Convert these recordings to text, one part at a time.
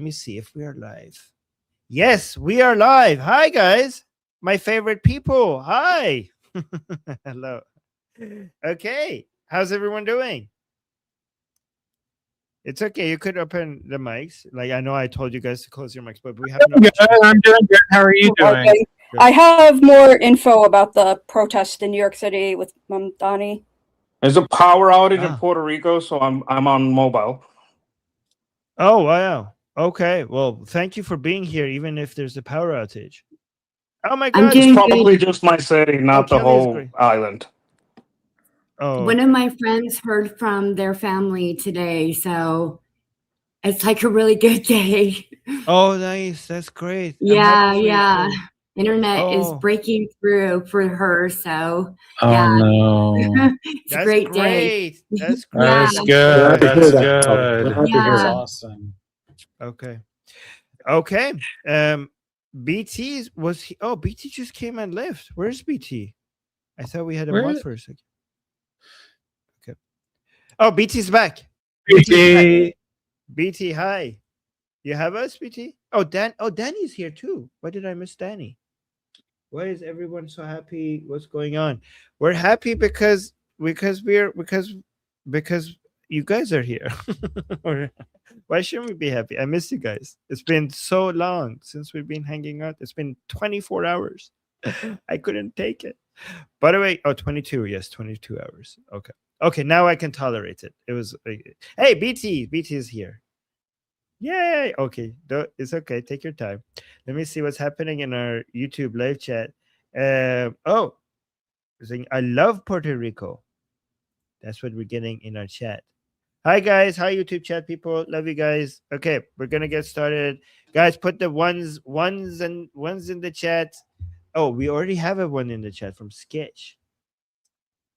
me see if we are live. Yes, we are live. Hi, guys. My favorite people. Hi. Hello. Okay. How's everyone doing? It's okay. You could open the mics. Like, I know I told you guys to close your mics, but we have no Good. chance. I'm doing good. How are you doing? Okay. Good. I have more info about the protest in New York City with Mamdani. There's a power outage in Ah. Puerto Rico, so I'm on mobile. Oh, wow. Okay. Well, thank you for being here, even if there's a power outage. Oh, my I'm God. doing It's good. probably just my city, not the Kelly is whole great. island. Oh, One of my friends heard from their family today, so it's like a really good day. oh, nice. That's great. I'm Yeah, happy for you, yeah. Kelly. Internet is Oh, breaking through for her, so Oh yeah, no. it's a that's great day. great. That's Yeah. great. That's Glad good. to hear That's that, Kelly. good. Glad to hear Yeah. that. awesome. Okay. Okay. BT was he? Oh, BT just came and left. Where's BT? I thought we had a mod for a second. Okay. Oh, BT's back. BT. BT, hi. You have us, BT? Oh, Danny's here too. Why did I miss Danny? Why is everyone so happy? What's going on? We're happy because you guys are here. Why shouldn't we be happy? I miss you guys. It's been so long since we've been hanging out. It's been 24 hours. I couldn't take it. By the way, 22. Yes, 22 hours. Okay. Okay, now I can tolerate it. It was hey, BT is here. Yay! Okay, it's okay. Take your time. Let me see what's happening in our YouTube live chat. Oh, saying I love Puerto Rico. That's what we're getting in our chat. Hi guys, hi YouTube chat people. Love you guys. Okay, we're gonna get started. Guys, put the ones in the chat. Oh, we already have a one in the chat from Sketch.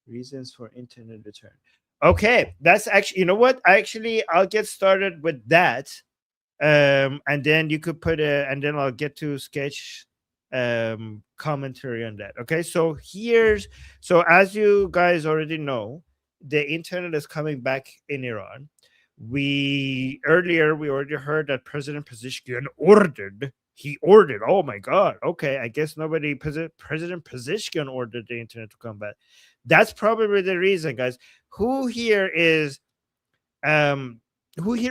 Reasons for internet return. Okay, that's actually, you know what? I'll get started with that. And then you could put and then I'll get to Sketch commentary on that. Okay, so as you guys already know, the internet is coming back in Iran. We already heard that President Pezeshkian ordered. Oh my God. Okay, I guess President Pezeshkian ordered the internet to come back. That's probably the reason, guys. Who here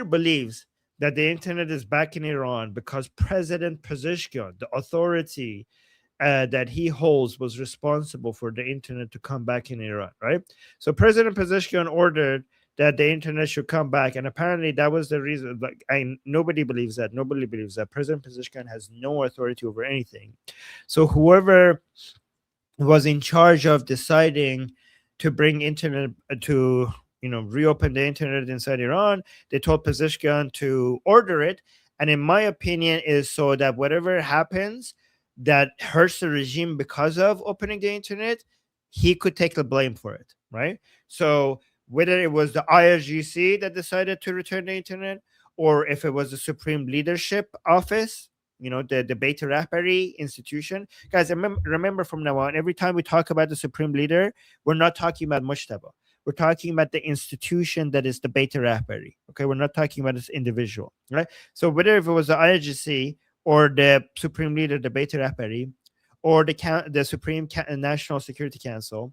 believes that the internet is back in Iran because President Pezeshkian, the authority that he holds, was responsible for the internet to come back in Iran, right? So President Pezeshkian ordered that the internet should come back, and apparently that was the reason. Like, nobody believes that. Nobody believes that. President Pezeshkian has no authority over anything. So whoever was in charge of deciding to bring internet to reopen the internet inside Iran, they told Pezeshkian to order it. And in my opinion, is so that whatever happens that hurts the regime because of opening the internet, he could take the blame for it, right? So whether it was the IRGC that decided to return the internet, or if it was the Supreme Leadership Office, the Beit Rahbari institution. Guys, remember from now on, every time we talk about the Supreme Leader, we're not talking about Mujtaba. We're talking about the institution that is the Beit Rahbari. Okay, we're not talking about this individual, right? So whether if it was the IRGC or the Supreme Leader, the Beit Rahbari, or the Supreme National Security Council,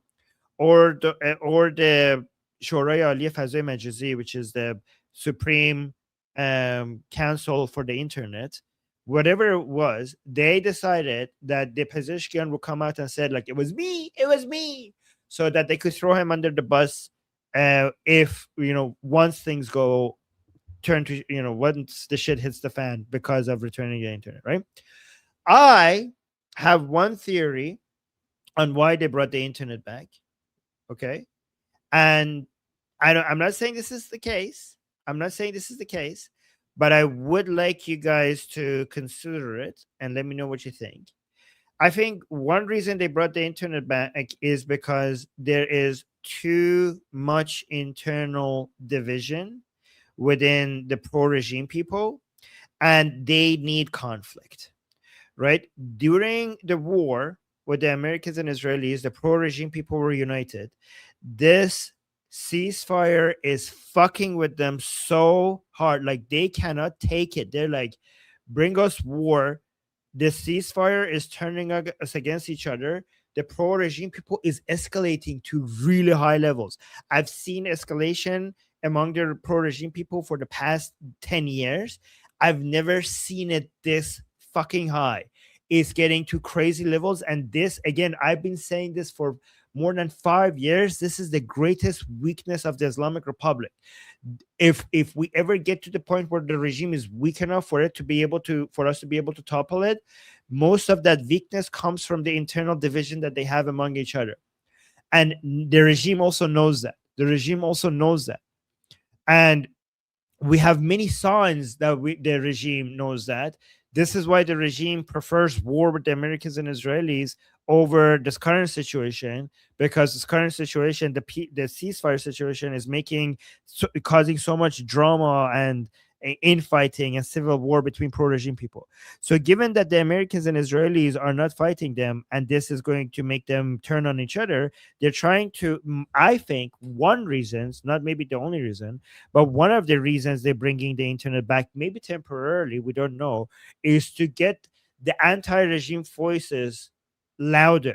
or the Shoraya Aliyah Fazai Majazi, which is the Supreme Council for the Internet, whatever it was, they decided that the Pezeshkian would come out and said, like, it was me, so that they could throw him under the bus if once things once the shit hits the fan because of returning the internet, right? I have one theory on why they brought the internet back. Okay, and I'm not saying this is the case. But I would like you guys to consider it and let me know what you think. I think one reason they brought the internet back is because there is too much internal division within the pro-regime people, and they need conflict, right? During the war with the Americans and Israelis, the pro-regime people were united. This ceasefire is fucking with them so hard. Like they cannot take it. They're like, bring us war. The ceasefire is turning us against each other. The pro-regime people is escalating to really high levels. I've seen escalation among the pro-regime people for the past 10 years. I've never seen it this fucking high. It's getting to crazy levels. And this, again, I've been saying this for more than 5 years. This is the greatest weakness of the Islamic Republic. If we ever get to the point where the regime is weak enough for us to be able to topple it, most of that weakness comes from the internal division that they have among each other. And the regime also knows that. And we have many signs that the regime knows that. This is why the regime prefers war with the Americans and Israelis over this current situation, because this current situation, the ceasefire situation, is causing so much drama and infighting and civil war between pro-regime people. So given that the Americans and Israelis are not fighting them, and this is going to make them turn on each other, they're trying to, I think, one reason, not maybe the only reason, but one of the reasons they're bringing the internet back, maybe temporarily, we don't know, is to get the anti-regime voices louder.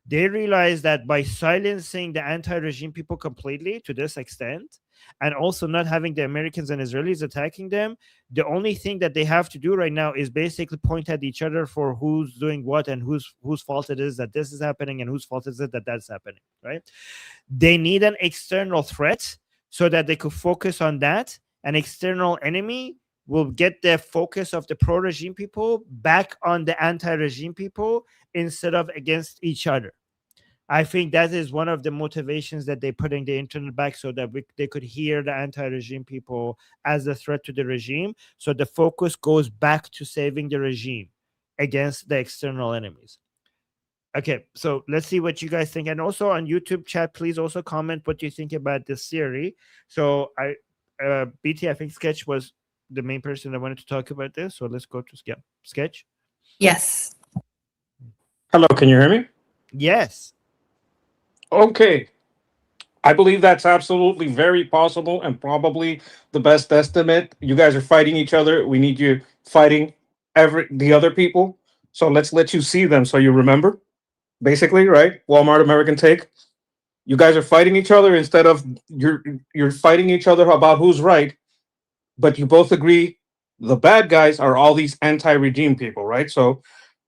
They realize that by silencing the anti-regime people completely to this extent, and also not having the Americans and Israelis attacking them, the only thing that they have to do right now is basically point at each other for who's doing what and whose fault it is that this is happening and whose fault is it that that's happening, right? They need an external threat so that they could focus on that. An external enemy will get the focus of the pro-regime people back on the anti-regime people instead of against each other. I think that is one of the motivations that they're putting the internet back, so that they could hear the anti-regime people as a threat to the regime. So the focus goes back to saving the regime against the external enemies. Okay, so let's see what you guys think. And also on YouTube chat, please also comment what you think about this theory. So BT, I think Sketch was the main person that wanted to talk about this. So let's go to Sketch. Yes. Hello, can you hear me? Yes. Okay. I believe that's absolutely very possible and probably the best estimate. You guys are fighting each other. We need you fighting the other people. So let's let you see them so you remember. Basically, right? Walmart American Take. You guys are fighting each other instead of you're fighting each other about who's right, but you both agree the bad guys are all these anti-regime people, right? So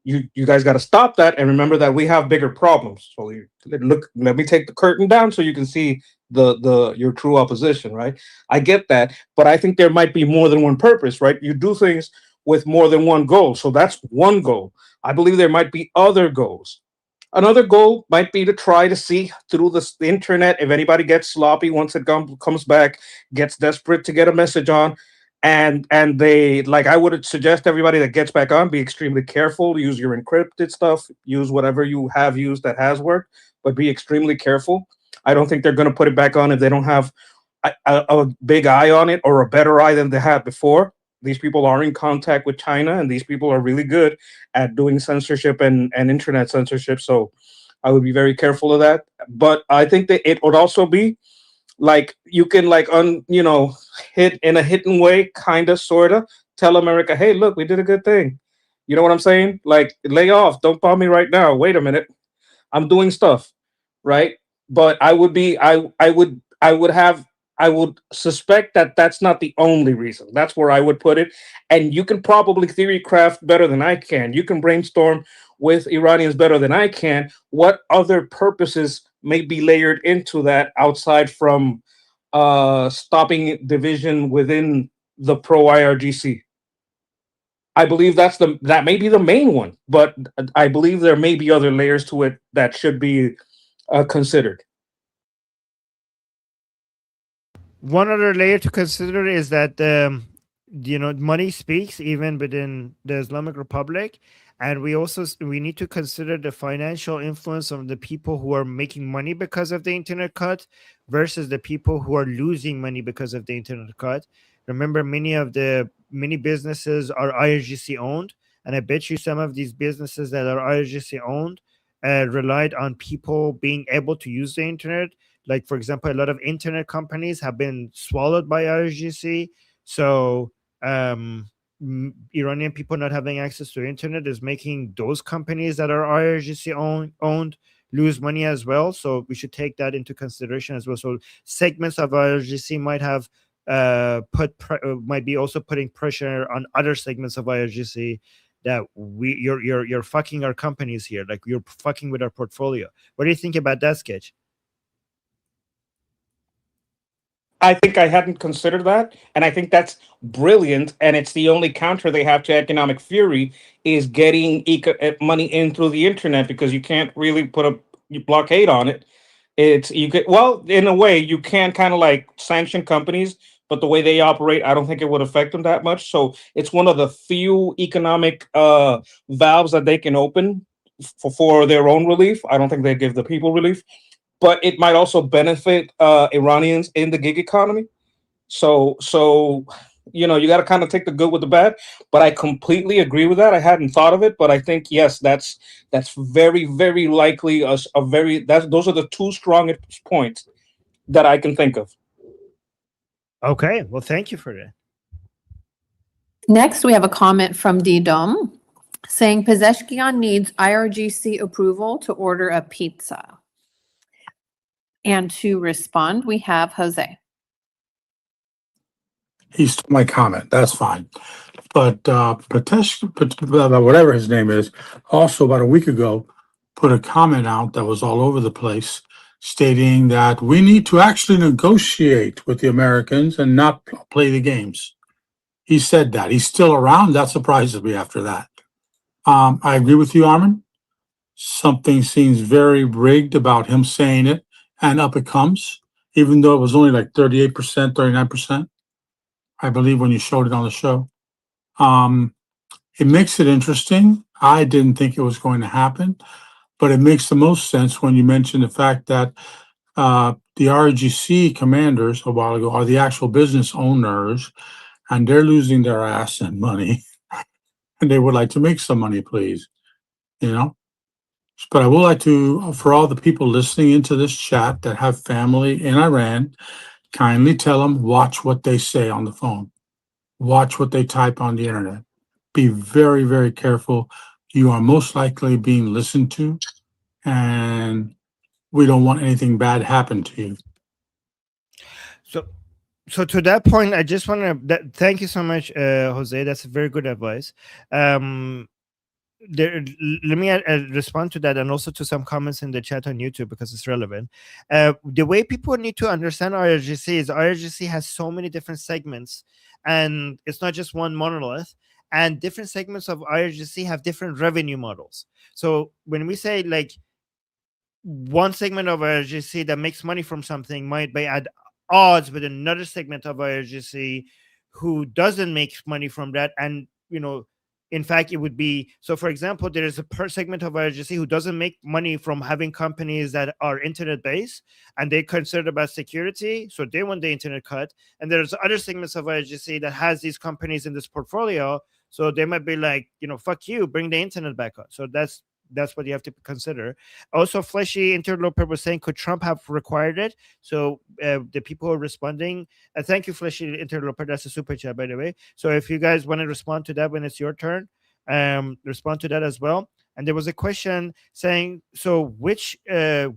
you guys got to stop that and remember that we have bigger problems. So let me take the curtain down so you can see your true opposition, right? I get that, but I think there might be more than one purpose, right? You do things with more than one goal. So that's one goal. I believe there might be other goals. Another goal might be to try to see through the internet if anybody gets sloppy once it comes back, gets desperate to get a message on, and they, like, I would suggest everybody that gets back on be extremely careful. Use your encrypted stuff. Use whatever you have used that has worked, but be extremely careful. I don't think they're going to put it back on if they don't have a big eye on it or a better eye than they had before. These people are in contact with China, and these people are really good at doing censorship and internet censorship. So I would be very careful of that. But I think that it would also be like you can hit in a hidden way, kind of, sort of tell America, hey, look, we did a good thing. You know what I'm saying? Like, lay off. Don't bomb me right now. Wait a minute. I'm doing stuff. Right. But I would suspect that that's not the only reason. That's where I would put it. And you can probably theory craft better than I can. You can brainstorm with Iranians better than I can. What other purposes may be layered into that outside from stopping division within the pro-IRGC? I believe that may be the main one, but I believe there may be other layers to it that should be considered. One other layer to consider is that money speaks even within the Islamic Republic, and we need to consider the financial influence of the people who are making money because of the internet cut versus the people who are losing money because of the internet cut. Remember, many businesses are IRGC owned, and I bet you some of these businesses that are IRGC owned relied on people being able to use the internet. Like, for example, a lot of internet companies have been swallowed by IRGC. So Iranian people not having access to the internet is making those companies that are IRGC owned lose money as well. So we should take that into consideration as well. So segments of IRGC might have might be also putting pressure on other segments of IRGC that you're fucking our companies here, like you're fucking with our portfolio. What do you think about that, Sketch? I think I hadn't considered that, and I think that's brilliant. And it's the only counter they have to economic fury is getting money in through the internet, because you can't really put a blockade on it. It's you could, well, in a way you can kind of like sanction companies, but the way they operate, I don't think it would affect them that much. So it's one of the few economic valves that they can open for their own relief. I don't think they give the people relief, but it might also benefit Iranians in the gig economy. So you know, you got to kind of take the good with the bad. But I completely agree with that. I hadn't thought of it, but I think yes, that's very very likely a very those are the two strongest points that I can think of. Okay, well, thank you for that. Next, we have a comment from D-Dom saying Pezeshkian needs IRGC approval to order a pizza. And to respond, we have Jose. He stole my comment. That's fine. But whatever his name is, also about a week ago, put a comment out that was all over the place, stating that we need to actually negotiate with the Americans and not play the games. He said that. He's still around. That surprises me after that. I agree with you, Armin. Something seems very rigged about him saying it, and up it comes, even though it was only like 38%, 39%. I believe when you showed it on the show. It makes it interesting. I didn't think it was going to happen, but it makes the most sense when you mention the fact that the RGC commanders a while ago are the actual business owners, and they're losing their ass and money, and they would like to make some money, please, you know? But I would like to, for all the people listening into this chat that have family in Iran, kindly tell them, watch what they say on the phone. Watch what they type on the internet. Be very, very careful. You are most likely being listened to, and we don't want anything bad happen to you. So to that point, I just want to thank you so much, Jose. That's very good advice. Let me respond to that, and also to some comments in the chat on YouTube, because it's relevant. The way people need to understand IRGC is IRGC has so many different segments, and it's not just one monolith, and different segments of IRGC have different revenue models. So when we say like one segment of IRGC that makes money from something might be at odds with another segment of IRGC who doesn't make money from that, and you know, in fact, it would be, so for example, there is a per segment of IRGC who doesn't make money from having companies that are internet based, and they concerned about security, so they want the internet cut. And there's other segments of IRGC that has these companies in this portfolio, so they might be like, you know, fuck you, bring the internet back on. So that's what you have to consider. Also, Fleshy Interloper was saying, could Trump have required it? So the people who are responding, thank you, Fleshy Interloper. That's a super chat, by the way. So if you guys want to respond to that when it's your turn, respond to that as well. And there was a question saying, so which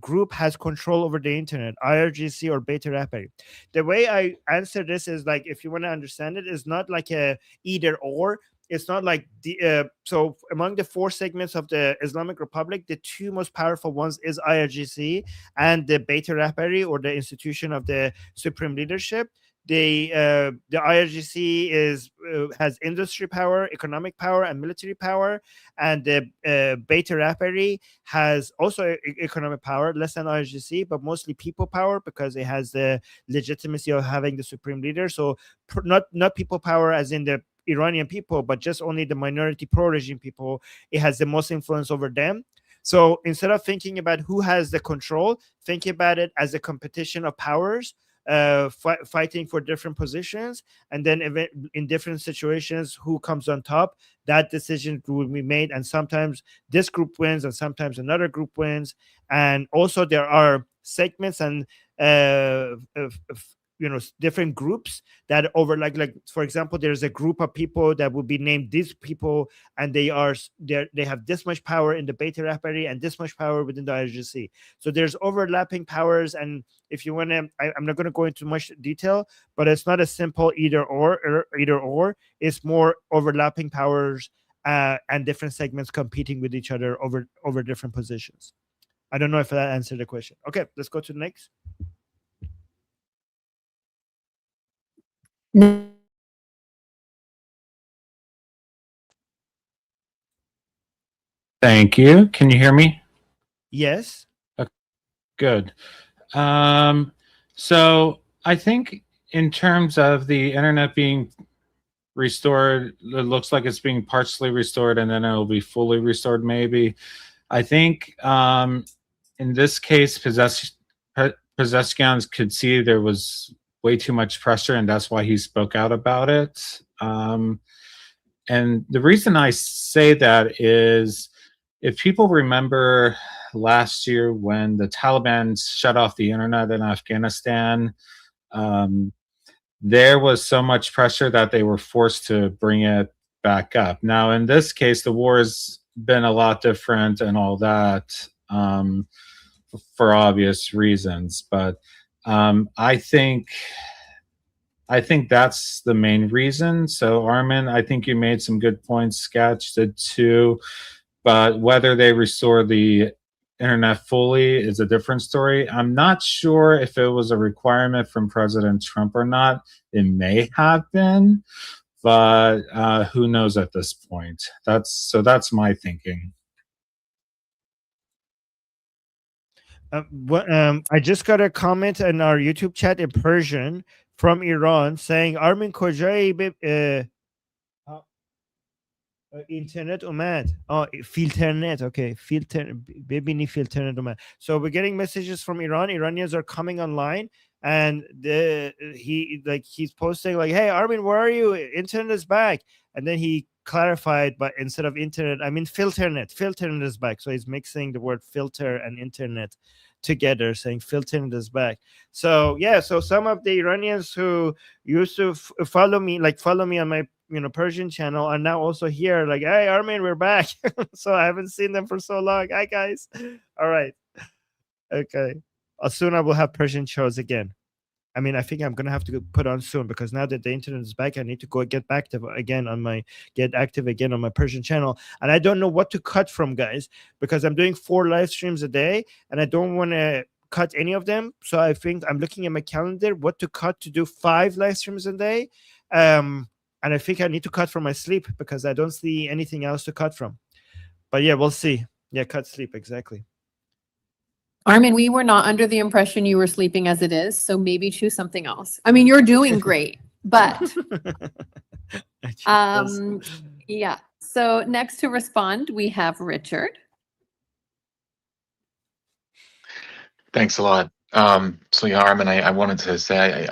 group has control over the internet, IRGC or Beta Rappari? The way I answer this is like, if you want to understand it, is not like a either or. It's not like so among the four segments of the Islamic Republic, the two most powerful ones is IRGC and the Beta Rappari, or the institution of the supreme leadership. The IRGC has industry power, economic power, and military power, and the Beta Rappari has also economic power, less than IRGC, but mostly people power, because it has the legitimacy of having the supreme leader. So not people power as in the Iranian people, but just only the minority pro-regime people. It has the most influence over them. So instead of thinking about who has the control, think about it as a competition of powers, fighting for different positions, and then in different situations, who comes on top, that decision will be made. And sometimes this group wins, and sometimes another group wins. And also there are segments and different groups that over like for example, there's a group of people that would be named these people, and they have this much power in the Beit Rahbari and this much power within the IRGC. So there's overlapping powers, and if you want to, I'm not going to go into much detail, but it's not a simple either or. It's more overlapping powers and different segments competing with each other over different positions. I don't know if that answered the question. Okay, let's go to the next. Thank you. Can you hear me? Yes. Good. So I think in terms of the internet being restored, it looks like it's being partially restored and then it'll be fully restored maybe. I think in this case, Pezeshkian could see there was way too much pressure, and that's why he spoke out about it. And the reason I say that is, if people remember last year when the Taliban shut off the internet in Afghanistan, there was so much pressure that they were forced to bring it back up. Now, in this case, the war has been a lot different and all that, for obvious reasons. But I think that's the main reason. So Armin, I think you made some good points. Sketch did too. But whether they restore the internet fully is a different story. I'm not sure if it was a requirement from President Trump or not. It may have been, but who knows at this point. That's my thinking. I just got a comment in our YouTube chat in Persian from Iran saying Armin kojai internet اومد. Filternet. Okay, ببینی filternet اومد. So we're getting messages from Iran. Iranians are coming online, and he's posting like, hey Armin, where are you? Internet is back. And then he clarified, but instead of internet, I mean filternet is back. So he's mixing the word filter and internet together, saying filternet is back. So yeah, so some of the Iranians who used to follow me on my Persian channel are now also here, like, hey Armin, we're back. So I haven't seen them for so long. Hi guys. All right. Okay. Soon I will have Persian shows again. I mean, I think I'm gonna have to put on soon, because now that the internet is back, I need to get active again on my Persian channel. And I don't know what to cut from, guys, because I'm doing 4 live streams a day and I don't want to cut any of them. So I think I'm looking at my calendar what to cut to do 5 live streams a day. And I think I need to cut from my sleep, because I don't see anything else to cut from. But yeah, we'll see. Yeah, cut sleep, exactly. Armin, we were not under the impression you were sleeping as it is, so maybe choose something else. I mean, you're doing great, but yeah. So next to respond, we have Richard. Thanks a lot. So yeah, Armin, I wanted to say,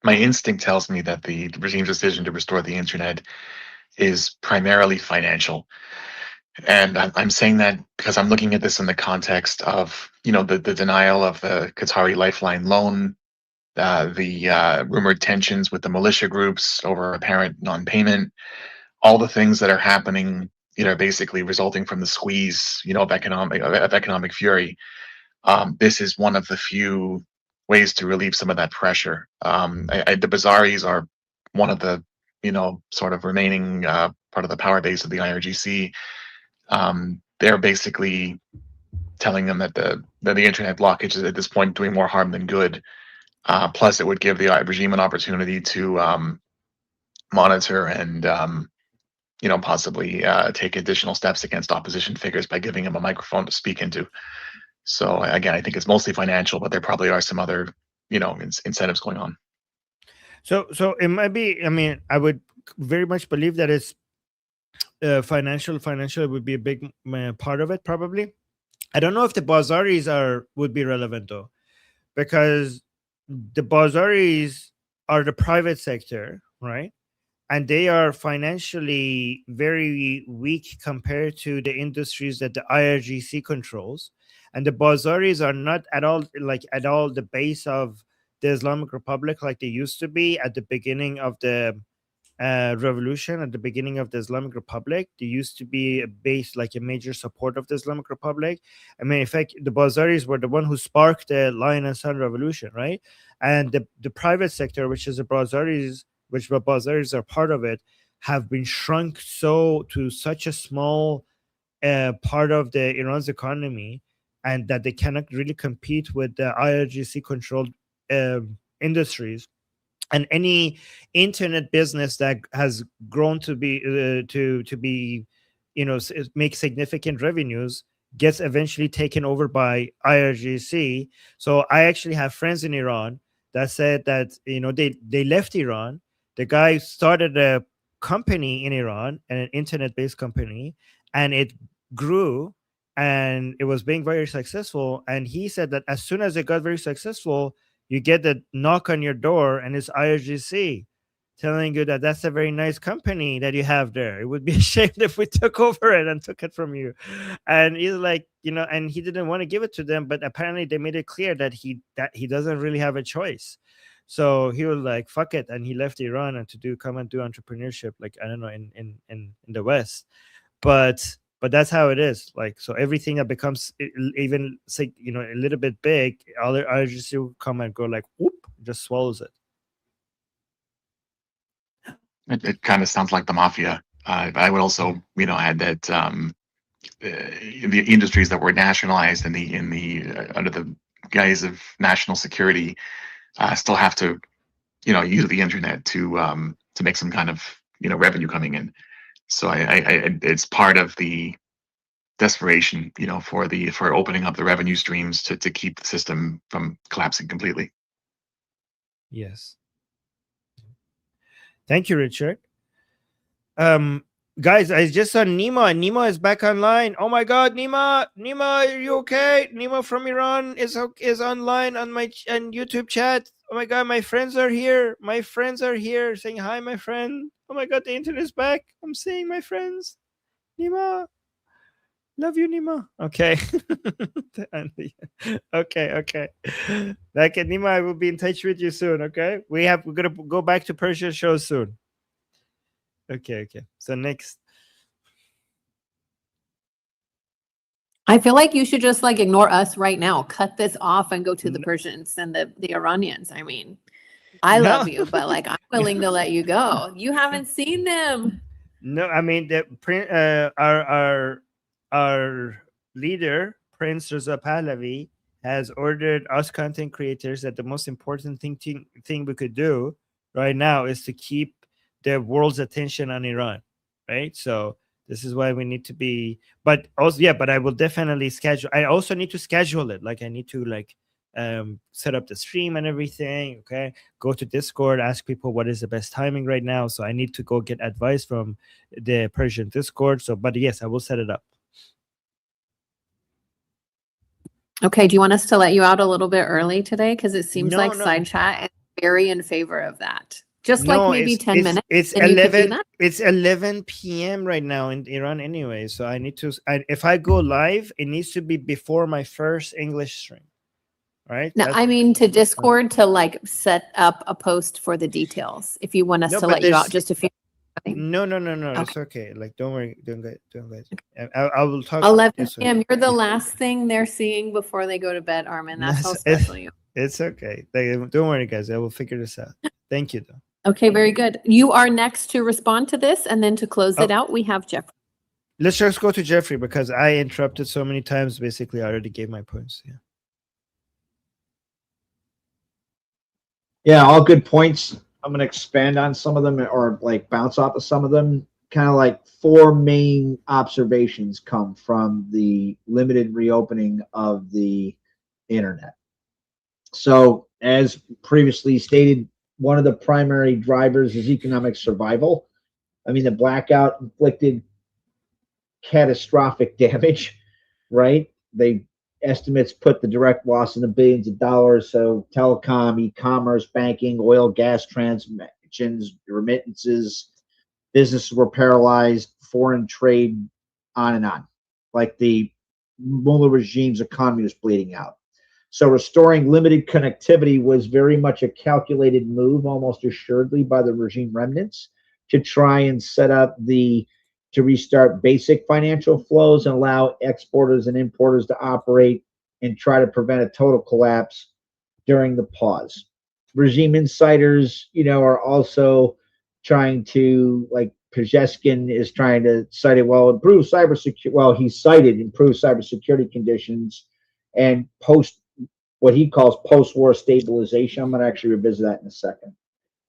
my instinct tells me that the regime's decision to restore the internet is primarily financial. And I'm saying that because I'm looking at this in the context of, the denial of the Qatari Lifeline loan, the rumored tensions with the militia groups over apparent non-payment, all the things that are happening, basically resulting from the squeeze, of economic fury. This is one of the few ways to relieve some of that pressure. The Bazaris are one of the, sort of remaining part of the power base of the IRGC. They're basically telling them that the internet blockage is at this point doing more harm than good. Plus, it would give the regime an opportunity to monitor and possibly take additional steps against opposition figures by giving them a microphone to speak into. So again, I think it's mostly financial, but there probably are some other, incentives going on. So it might be. I mean, I would very much believe that it's financial. Financial would be a big part of it, probably. I don't know if the Bazaris would be relevant though, because the Bazaris are the private sector, right? And they are financially very weak compared to the industries that the IRGC controls. And the Bazaris are not at all the base of the Islamic Republic like they used to be at the beginning of the revolution, at the beginning of the Islamic Republic. They used to be a base, like a major support of the Islamic Republic. I mean, in fact, the Bazaris were the one who sparked the Lion and Sun revolution, right? And the private sector, which is the Bazaris, which the Bazaris are part of it, have been shrunk to such a small part of the Iran's economy, and that they cannot really compete with the IRGC controlled industries. And any internet business that has grown to be make significant revenues gets eventually taken over by IRGC. So I actually have friends in Iran that said that they left Iran. The guy started a company in Iran, an internet-based company, and it grew and it was being very successful. And he said that as soon as it got very successful, you get the knock on your door and it's IRGC telling you that that's a very nice company that you have there. It would be a shame if we took over it and took it from you. And he's like, and he didn't want to give it to them, but apparently they made it clear that he doesn't really have a choice. So he was like, fuck it. And he left Iran and come and do entrepreneurship, like, I don't know, in the West. But that's how it is. Like, so everything that becomes even a little bit big, other IRGC will come and go like, whoop, just swallows it. It kind of sounds like the mafia. I would also, add that the industries that were nationalized in the under the guise of national security still have to, use the internet to make some kind of revenue coming in. So it's part of the desperation, for opening up the revenue streams to keep the system from collapsing completely. Yes. Thank you, Richard. Guys, I just saw Nima. Nima is back online. Oh my God, Nima, are you okay? Nima from Iran is online on my YouTube chat. Oh my God, my friends are here. Saying hi, my friend. Oh my God, the internet is back. I'm seeing my friends. Nima, love you, Nima. Okay. Okay. Like, Nima, I will be in touch with you soon. Okay, we're gonna go back to Persia show soon. Okay. So next, I feel like you should just like ignore us right now, cut this off and go to the Persians and the Iranians. I mean, I No. love you, but like I'm willing to let you go. You haven't seen them. no, I mean our leader, Prince Reza Pahlavi, has ordered us content creators that the most important thing we could do right now is to keep the world's attention on Iran, right? So this is why we need to be, but also, but I will definitely schedule. I also need to schedule it. Like, I need to set up the stream and everything. Okay, go to Discord, ask people what is the best timing right now. So I need to go get advice from the Persian Discord. So, but yes, I will set it up. Okay, do you want us to let you out a little bit early today? Because it seems No, like no. Side Chat is very in favor of that. Just No, like maybe 10 minutes. It's and you could do 11. that? It's 11 p.m. right now in Iran anyway. So I need to. If I go live, it needs to be before my first English stream, right? No, I mean to Discord to like set up a post for the details. If you want us No, to but let you out there's- just a few. No. Okay. It's okay. Like, don't worry. Don't get. I will talk. 11 yes, sir. p.m. You're the last thing they're seeing before they go to bed, Armin. That's how Yes, special you are. It's okay. Don't worry, guys. I will figure this out. Thank you, though. Okay, very good. You are next to respond to this, and then to close it Oh. out, we have Jeffrey. Let's just go to Jeffrey because I interrupted so many times. Basically, I already gave my points. Yeah. Yeah, all good points. I'm going to expand on some of them or like bounce off of some of them. Kind of like four main observations come from the limited reopening of the internet. So, as previously stated, one of the primary drivers is economic survival. I mean, the blackout inflicted catastrophic damage, right? Estimates put the direct loss in the billions of dollars. So telecom, e-commerce, banking, oil, gas transmissions, remittances, businesses were paralyzed, foreign trade, on and on. Like the mullah regime's economy was bleeding out. So restoring limited connectivity was very much a calculated move, almost assuredly by the regime remnants, to try and set up to restart basic financial flows and allow exporters and importers to operate and try to prevent a total collapse during the pause. Regime insiders, are also trying to, like Pezeshkian is trying to cite it, improve cybersecurity. Well, he cited improved cybersecurity conditions and what he calls post-war stabilization. I'm going to actually revisit that in a second.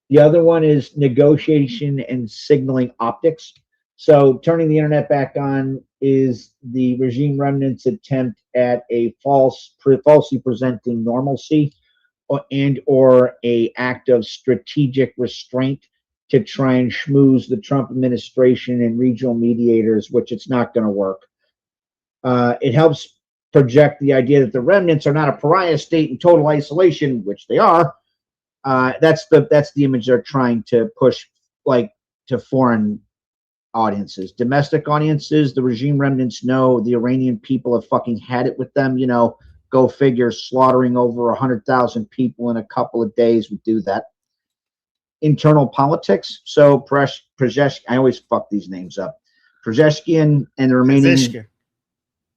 The other one is negotiation and signaling optics. So turning the internet back on is the regime remnants' attempt at a falsely presenting normalcy or a act of strategic restraint to try and schmooze the Trump administration and regional mediators, which it's not going to work. It helps project the idea that the remnants are not a pariah state in total isolation, which they are. That's the image they're trying to push, like, to foreign audiences. Domestic audiences, the regime remnants know the Iranian people have fucking had it with them. Go figure, slaughtering over 100,000 people in a couple of days would do that. Internal politics. So Pezeshkian, I always fuck these names up. Pezeshkian and the remaining. Pezeshkian.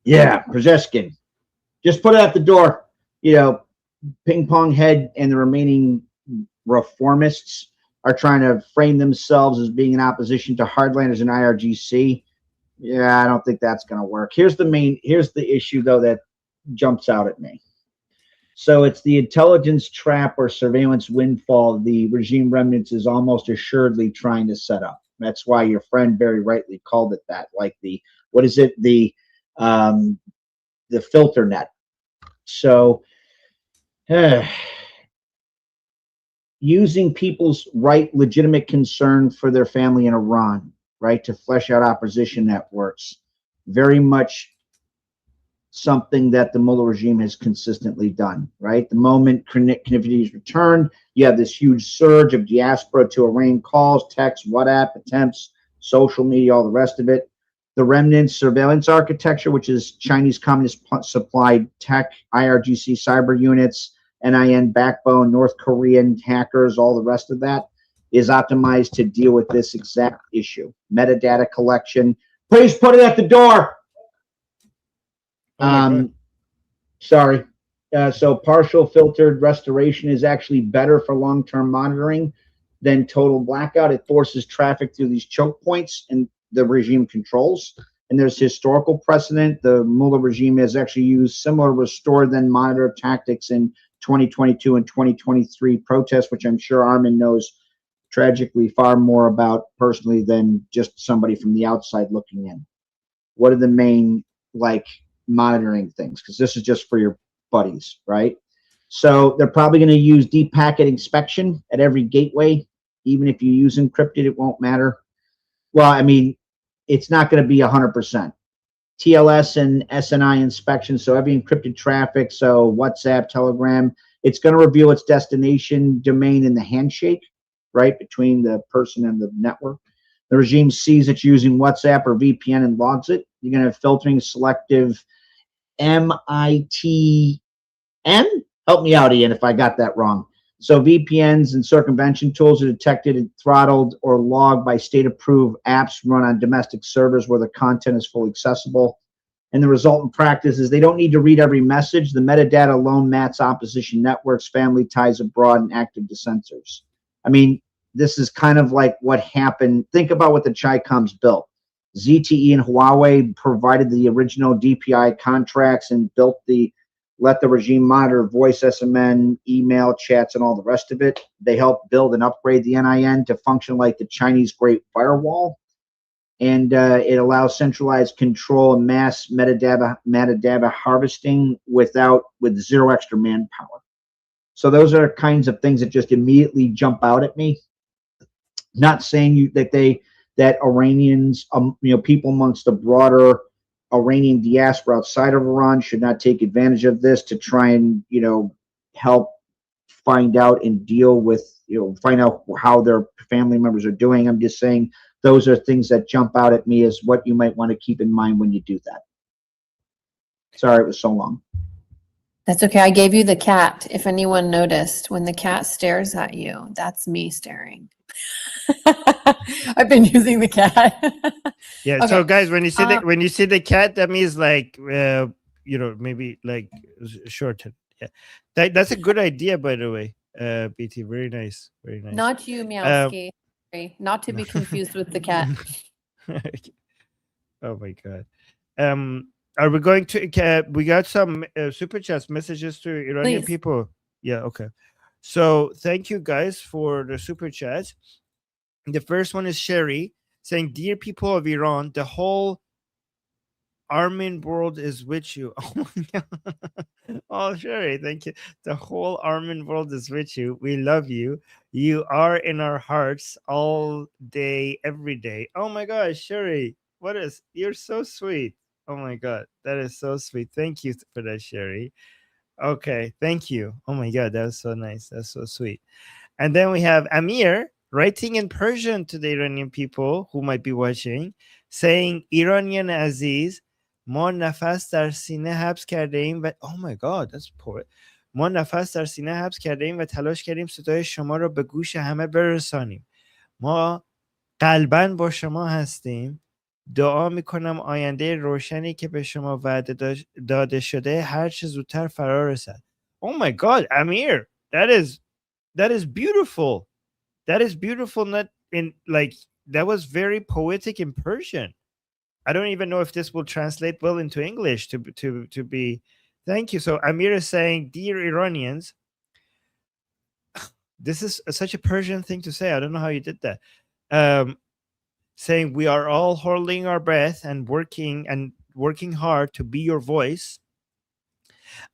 Yeah, Pezeshkian. Just put it at the door. Ping Pong Head and the remaining reformists are trying to frame themselves as being in opposition to hardliners and IRGC. Yeah, I don't think that's going to work. Here's the issue, though, that jumps out at me. So it's the intelligence trap or surveillance windfall the regime remnants is almost assuredly trying to set up. That's why your friend very rightly called it that, like the filter net. So using people's legitimate concern for their family in Iran, right, to flesh out opposition networks, very much something that the Mullah regime has consistently done, right? The moment connectivity is returned, you have this huge surge of diaspora to Iran calls, texts, WhatsApp attempts, social media, all the rest of it. The remnant surveillance architecture, which is Chinese communist supplied tech, IRGC cyber units, NIN backbone, North Korean hackers, all the rest of that, is optimized to deal with this exact issue. Metadata collection. Please put it at the door. Sorry. So partial filtered restoration is actually better for long-term monitoring than total blackout. It forces traffic through these choke points and the regime controls. And there's historical precedent. The Mullah regime has actually used similar restore then monitor tactics in 2022 and 2023 protests, which I'm sure Armin knows tragically far more about personally than just somebody from the outside looking in. What are the main, monitoring things? Because this is just for your buddies, right? So they're probably going to use deep packet inspection at every gateway. Even if you use encrypted, it won't matter. Well, I mean, it's not going to be 100%. TLS and SNI inspection, so every encrypted traffic, so WhatsApp, Telegram, it's going to reveal its destination domain in the handshake, right, between the person and the network. The regime sees it's using WhatsApp or VPN and logs it. You're going to have filtering selective MITN. Help me out, Ian, if I got that wrong. So VPNs and circumvention tools are detected and throttled or logged by state-approved apps run on domestic servers where the content is fully accessible. And the resultant practice is they don't need to read every message. The metadata alone mats opposition networks, family ties abroad, and active dissenters. I mean, this is kind of like what happened. Think about what the Chi-Coms built. ZTE and Huawei provided the original DPI contracts and let the regime monitor voice, SMN, email, chats, and all the rest of it. They helped build and upgrade the NIN to function like the Chinese Great Firewall. And it allows centralized control and mass metadata harvesting with zero extra manpower. So those are kinds of things that just immediately jump out at me. Not saying that Iranians, people amongst the broader Iranian diaspora outside of Iran should not take advantage of this to try and, help find out and deal with, find out how their family members are doing. I'm just saying those are things that jump out at me as what you might want to keep in mind when you do that. Sorry it was so long. That's okay. I gave you the cat. If anyone noticed, when the cat stares at you, that's me staring. I've been using the cat. Yeah. Okay. So guys, when you see the Um, when you see the cat, that means like maybe like shorten. Yeah. That's a good idea, by the way. BT, very nice, very nice. Not you, Meowski. Sorry, not to be confused with the cat. Oh my god. Are we going to? We got some super chats messages to Iranian Please. people. Yeah. Okay. So thank you guys for the super chats. The first one is Sherry saying, "Dear people of Iran, the whole Armin world is with you." Oh my god. Oh, Sherry, thank you. The whole Armin world is with you. We love you. You are in our hearts all day, every day. Oh my gosh, Sherry, you're so sweet. Oh my god, that is so sweet. Thank you for that, Sherry. Okay, thank you. Oh my god, that was so nice. That's so sweet. And then we have Amir writing in Persian to the Iranian people who might be watching, saying, Iranian Aziz, ما نفس در سینه حبس کرده ایم و oh my god, that's poet. ما نفس در سینه حبس کرده ایم و تلاش کردیم صدای شما را به گوش همه برسانیم. ما قلباً با شما هستیم. دعا میکنم آینده روشنی که به شما وعده داده شده هر چه زودتر فرا رسد. Oh my god, Amir, that is beautiful. That is beautiful. Not in like that was very poetic in Persian. I don't even know if this will translate well into English to be. Thank you. So Amir is saying, dear Iranians, this is such a Persian thing to say. I don't know how you did that. Saying we are all holding our breath and working hard to be your voice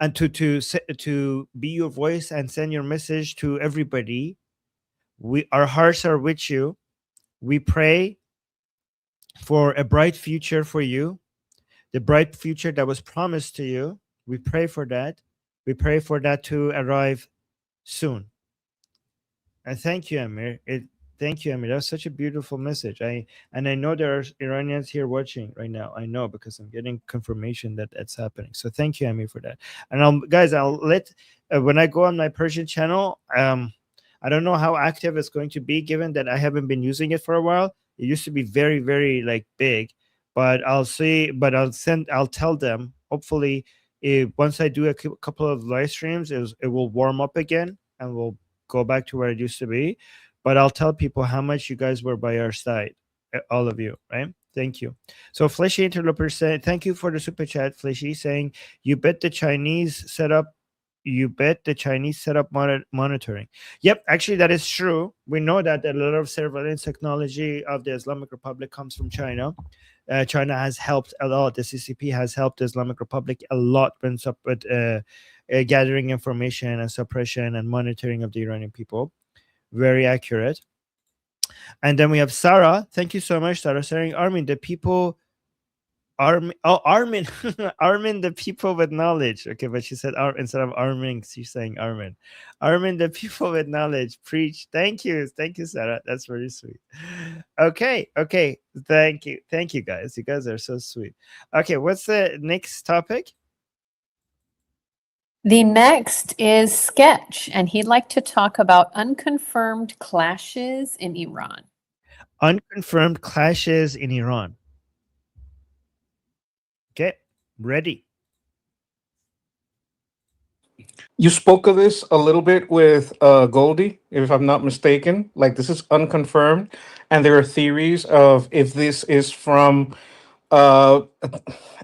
and to be your voice and send your message to everybody. Our hearts are with you. We pray for a bright future for you, the bright future that was promised to you. We pray for that. We pray for that to arrive soon. And thank you, Amir. Thank you, Amir. That's such a beautiful message. I know there are Iranians here watching right now. I know because I'm getting confirmation that that's happening. So thank you, Amir, for that. And I'll let when I go on my Persian channel. I don't know how active it's going to be, given that I haven't been using it for a while. It used to be very, very like big, but I'll see. But I'll tell them. Hopefully, once I do a couple of live streams, it will warm up again and we'll go back to where it used to be. But I'll tell people how much you guys were by our side, all of you, right? Thank you. So Fleshy Interloper said, thank you for the super chat. Fleshy saying, you bet the Chinese set up monitoring. Yep, actually that is true. We know that a lot of surveillance technology of the Islamic Republic comes from China. China has helped a lot. The CCP has helped the Islamic Republic a lot when gathering information and suppression and monitoring of the Iranian people. Very accurate. And then we have Sarah. Thank you so much, Sarah, saying, Armin, the people Armin, Armin, the people with knowledge. Okay, but she said instead of Armin, she's saying Armin. Armin, the people with knowledge, preach. Thank you, Sarah. That's very sweet. Okay, thank you, guys. You guys are so sweet. Okay, what's the next topic? The next is Sketch, and he'd like to talk about unconfirmed clashes in Iran. Unconfirmed clashes in Iran. Okay, ready. You spoke of this a little bit with Goldie, if I'm not mistaken. Like, this is unconfirmed, and there are theories of if this is from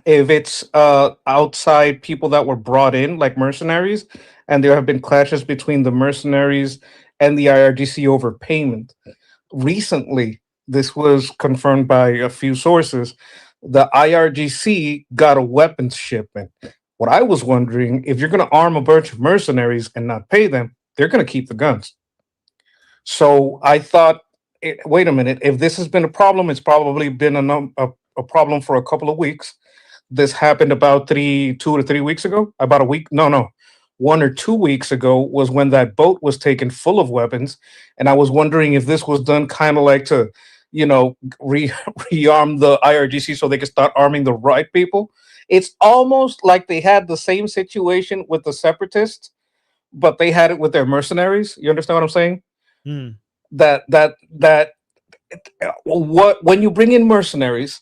if it's outside people that were brought in, like mercenaries, and there have been clashes between the mercenaries and the IRGC over payment. Recently, this was confirmed by a few sources. The IRGC got a weapons shipment. What I was wondering, if you're going to arm a bunch of mercenaries and not pay them, they're going to keep the guns. So I thought, wait a minute, if this has been a problem, it's probably been a problem for a couple of weeks. This happened about 2 to 3 weeks ago. About a week? No. 1 or 2 weeks ago was when that boat was taken full of weapons. And I was wondering if this was done kind of like to, rearm the IRGC so they could start arming the right people. It's almost like they had the same situation with the separatists, but they had it with their mercenaries. You understand what I'm saying? Hmm. That what when you bring in mercenaries,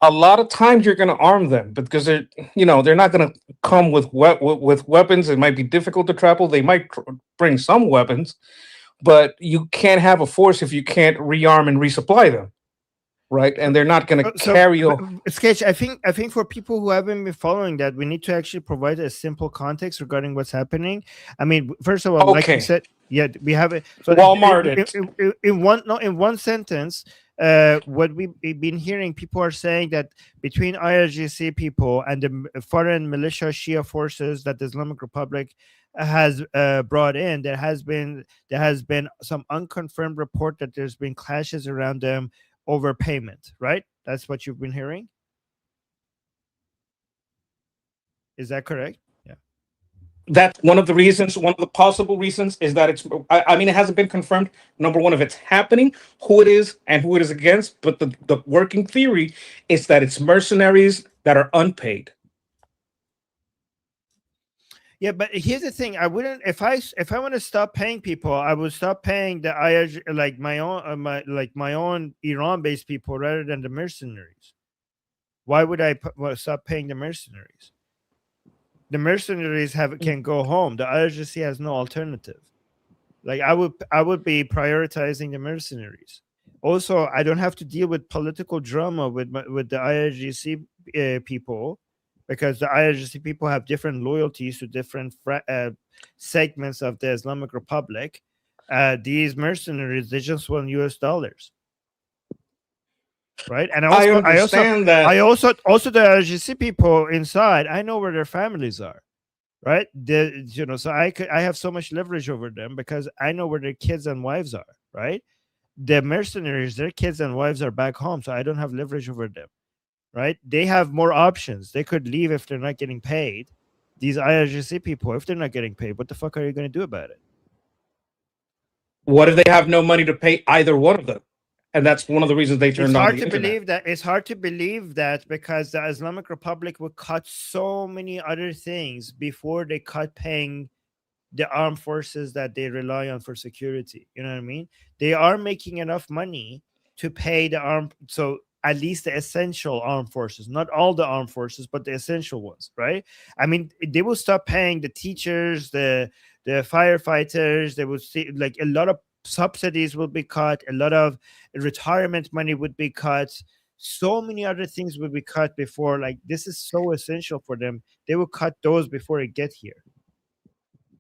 a lot of times you're going to arm them because they're not going to come with with weapons. It might be difficult to travel. They might bring some weapons, but you can't have a force if you can't rearm and resupply them, right? And they're not going to carry. Sketch, I think for people who haven't been following that, we need to actually provide a simple context regarding what's happening. I mean, first of all, like you said, yeah, we have it. So Walmart in one sentence, what we've been hearing, people are saying that between IRGC people and the foreign militia Shia forces that the Islamic Republic has brought in, there has been some unconfirmed report that there's been clashes around them over payment, right? That's what you've been hearing. Is that correct? Yeah. That's one of the reasons, one of the possible reasons is that I mean, it hasn't been confirmed, number one, if it's happening, who it is and who it is against. But the working theory is that it's mercenaries that are unpaid. Yeah, but here's the thing: I wouldn't if I want to stop paying people, I would stop paying the IRG, like my own Iran-based people rather than the mercenaries. Why would I stop paying the mercenaries? The mercenaries can go home. The IRGC has no alternative. Like I would be prioritizing the mercenaries. Also, I don't have to deal with political drama with the IRGC people, because the IRGC people have different loyalties to different segments of the Islamic Republic. These mercenaries, they just want US dollars. Right? And I understand that. I also the IRGC people inside, I know where their families are. Right? So I have so much leverage over them because I know where their kids and wives are, right? The mercenaries, their kids and wives are back home, so I don't have leverage over them. Right? They have more options. They could leave if they're not getting paid. These IRGC people, if they're not getting paid, what the fuck are you going to do about it? What if they have no money to pay either one of them? And that's one of the reasons they turned on the internet. It's hard to believe that because the Islamic Republic would cut so many other things before they cut paying the armed forces that they rely on for security. You know what I mean? They are making enough money to pay the armed, so at least the essential armed forces, not all the armed forces, but the essential ones, right? I mean, they will stop paying the teachers, the firefighters. They will see, like, a lot of subsidies will be cut, a lot of retirement money would be cut, so many other things would be cut before. Like, this is so essential for them. They will cut those before it get here.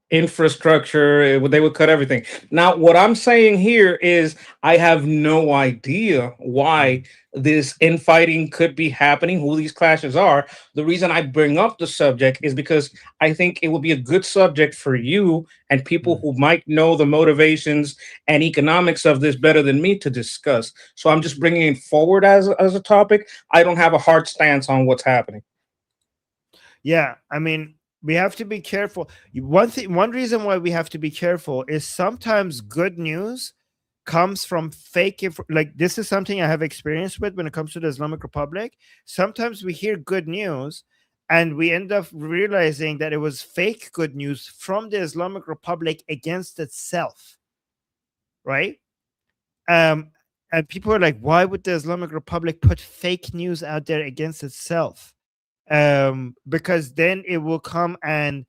Infrastructure, they would cut everything. Now, what I'm saying here is I have no idea why this infighting could be happening, who these clashes are. The reason I bring up the subject is because I think it would be a good subject for you and people who might know the motivations and economics of this better than me to discuss. So I'm just bringing it forward as a topic. I don't have a hard stance on what's happening. Yeah, I mean, we have to be careful. One reason why we have to be careful is sometimes good news comes from fake like, this is something I have experience with when it comes to the Islamic Republic. Sometimes we hear good news and we end up realizing that it was fake good news from the Islamic Republic against itself, right? And people are like, why would the Islamic Republic put fake news out there against itself? Because then it will come and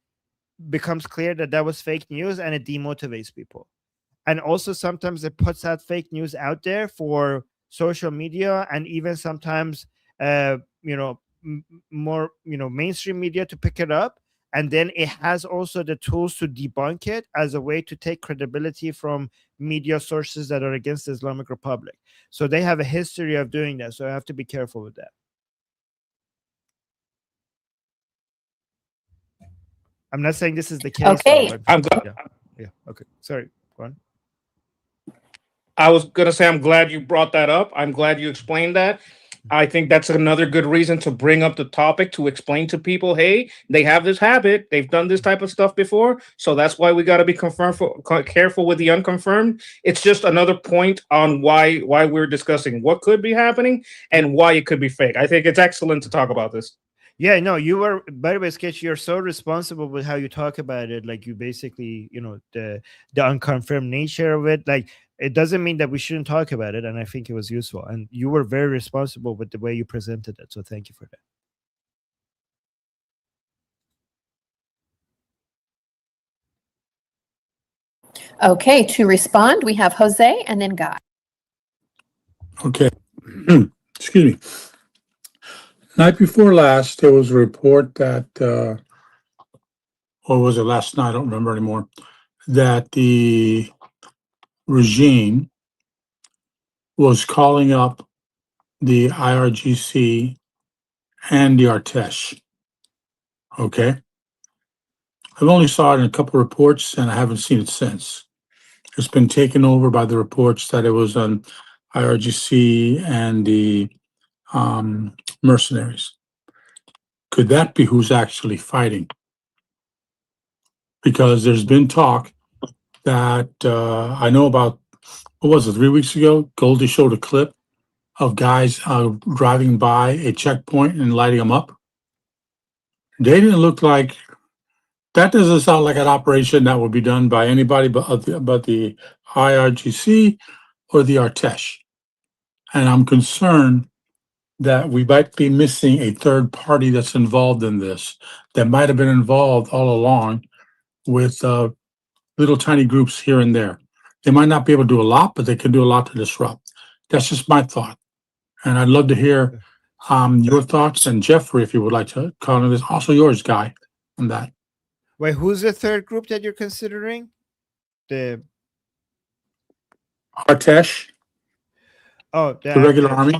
becomes clear that that was fake news, and it demotivates people. And also sometimes it puts out fake news out there for social media, and even sometimes more mainstream media to pick it up, and then it has also the tools to debunk it as a way to take credibility from media sources that are against the Islamic Republic. So they have a history of doing that, so I have to be careful with that. I'm not saying this is the case. Okay. Though, I'm glad. Yeah. Okay. Sorry. Go on. I was going to say, I'm glad you brought that up. I'm glad you explained that. I think that's another good reason to bring up the topic, to explain to people, hey, they have this habit. They've done this type of stuff before. So that's why we got to be careful with the unconfirmed. It's just another point on why we're discussing what could be happening and why it could be fake. I think it's excellent to talk about this. Yeah, no, you were, by the way, Sketch, you're so responsible with how you talk about it. Like, you basically, the unconfirmed nature of it. Like, it doesn't mean that we shouldn't talk about it. And I think it was useful. And you were very responsible with the way you presented it. So thank you for that. Okay, to respond, we have Jose and then Guy. Okay. Excuse me. Night before last, there was a report that, or was it last night? I don't remember anymore. That the regime was calling up the IRGC and the Artesh. Okay. I've only saw it in a couple of reports and I haven't seen it since. It's been taken over by the reports that it was on IRGC and the mercenaries. Could that be who's actually fighting? Because there's been talk that I know about, what was it, 3 weeks ago? Goldie showed a clip of guys driving by a checkpoint and lighting them up. They didn't look like, that doesn't sound like an operation that would be done by anybody but the IRGC or the Artesh. And I'm concerned that we might be missing a third party that's involved in this, that might have been involved all along with little tiny groups here and there. They might not be able to do a lot, but they can do a lot to disrupt. That's just my thought. And I'd love to hear your thoughts, and Jeffrey, if you would like to comment on this, also yours, Guy, on that. Wait, who's the third group that you're considering? The Artesh, Oh, the regular army.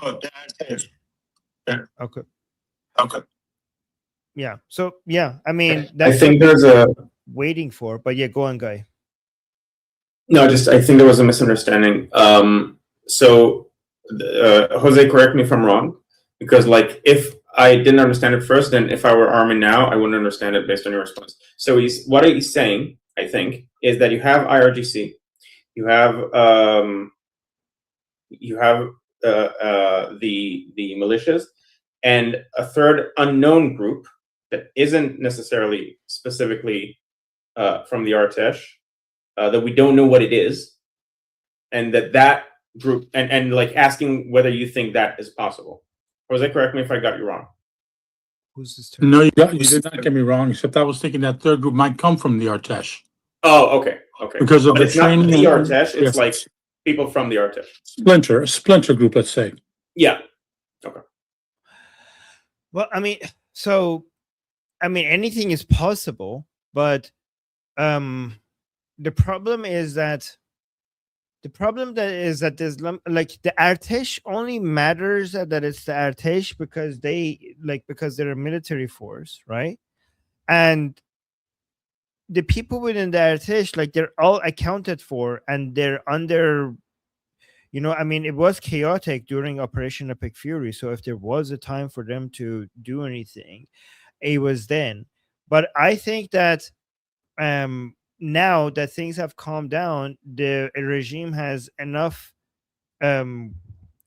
Okay. Okay. Yeah. So yeah, I mean, I that's think what there's a waiting for. But yeah, go on, Guy. no. Just I think there was a misunderstanding. So Jose, correct me if I'm wrong, because like if I didn't understand it first, then if I were Armin now, I wouldn't understand it based on your response. So what he's saying, I think, is that you have IRGC, you have the militias, and a third unknown group that isn't necessarily specifically from the Artesh, that we don't know what it is, and that group, and like asking whether you think that is possible. Jose, correct me if I got you wrong. Who's this term? No, you did not get me wrong, except I was thinking that third group might come from the Artesh. Oh, okay. Because of But the it's not training. the Artesh, it's Yes. like people from the Artesh. A splinter group, let's say. Yeah. Well, I mean, anything is possible, but the problem is that there's like the Artesh only matters that it's the Artesh because they're a military force, right? And the people within the Artesh, like, they're all accounted for and they're under, it was chaotic during Operation Epic Fury. So if there was a time for them to do anything, it was then. But I think that now that things have calmed down, the regime has enough it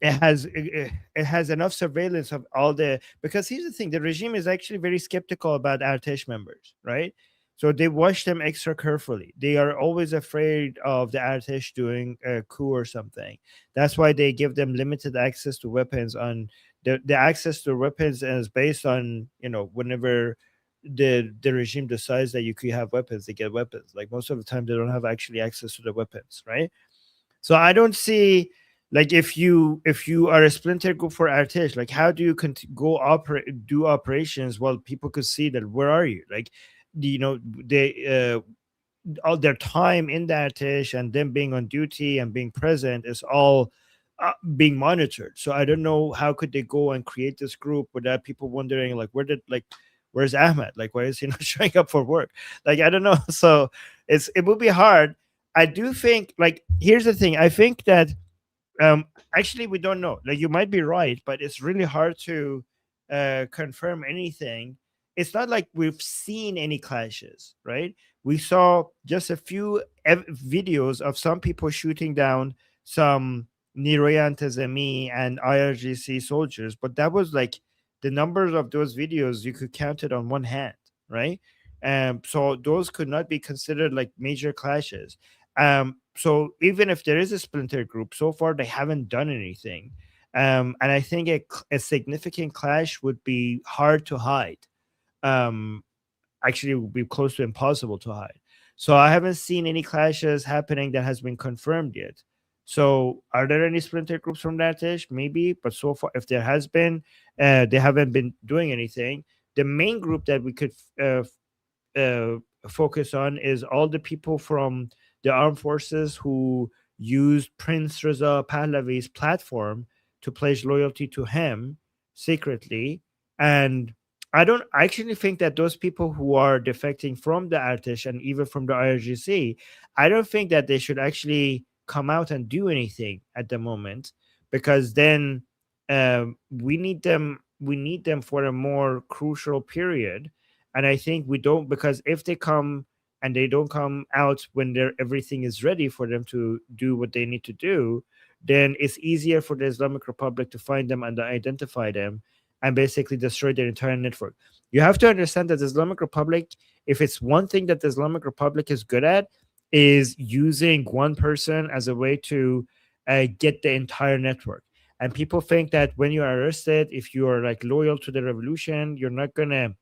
has enough surveillance of all because here's the thing, the regime is actually very skeptical about Artesh members, right? So they watch them extra carefully. They are always afraid of the Artesh doing a coup or something. That's why they give them limited access to weapons. On the access to weapons is based on, whenever the regime decides that you could have weapons, they get weapons. Like, most of the time they don't have actually access to the weapons, right? So I don't see, like, if you are a splinter group for Artesh, like, how do you do operations while people could see that? Where are you? Like, they all their time in the Artesh and them being on duty and being present is all being monitored. So I don't know how could they go and create this group without people wondering, like, where's Ahmed? Like, why is he not showing up for work? Like, I don't know. So it will be hard. I do think, like, here's the thing. I think that actually we don't know. Like, you might be right, but it's really hard to confirm anything. It's not like we've seen any clashes, right? We saw just a few videos of some people shooting down some Niroyan Tazemi and IRGC soldiers, but that was like the numbers of those videos you could count it on one hand, right? So those could not be considered like major clashes. So even if there is a splinter group, so far they haven't done anything. And I think a significant clash would be hard to hide. Actually, it would be close to impossible to hide. So I haven't seen any clashes happening that has been confirmed yet. So are there any splinter groups from that ish? Maybe, but so far, if there has been, they haven't been doing anything. The main group that we could focus on is all the people from the armed forces who used Prince Reza Pahlavi's platform to pledge loyalty to him secretly. And I actually think that those people who are defecting from the Artesh and even from the IRGC, I don't think that they should actually come out and do anything at the moment, because then we need them for a more crucial period. And I think we don't, because if they come and they don't come out when everything is ready for them to do what they need to do, then it's easier for the Islamic Republic to find them and identify them and basically destroy their entire network. You have to understand that the Islamic Republic, if it's one thing that the Islamic Republic is good at, is using one person as a way to get the entire network. And people think that when you are arrested, if you are like loyal to the revolution, you're not gonna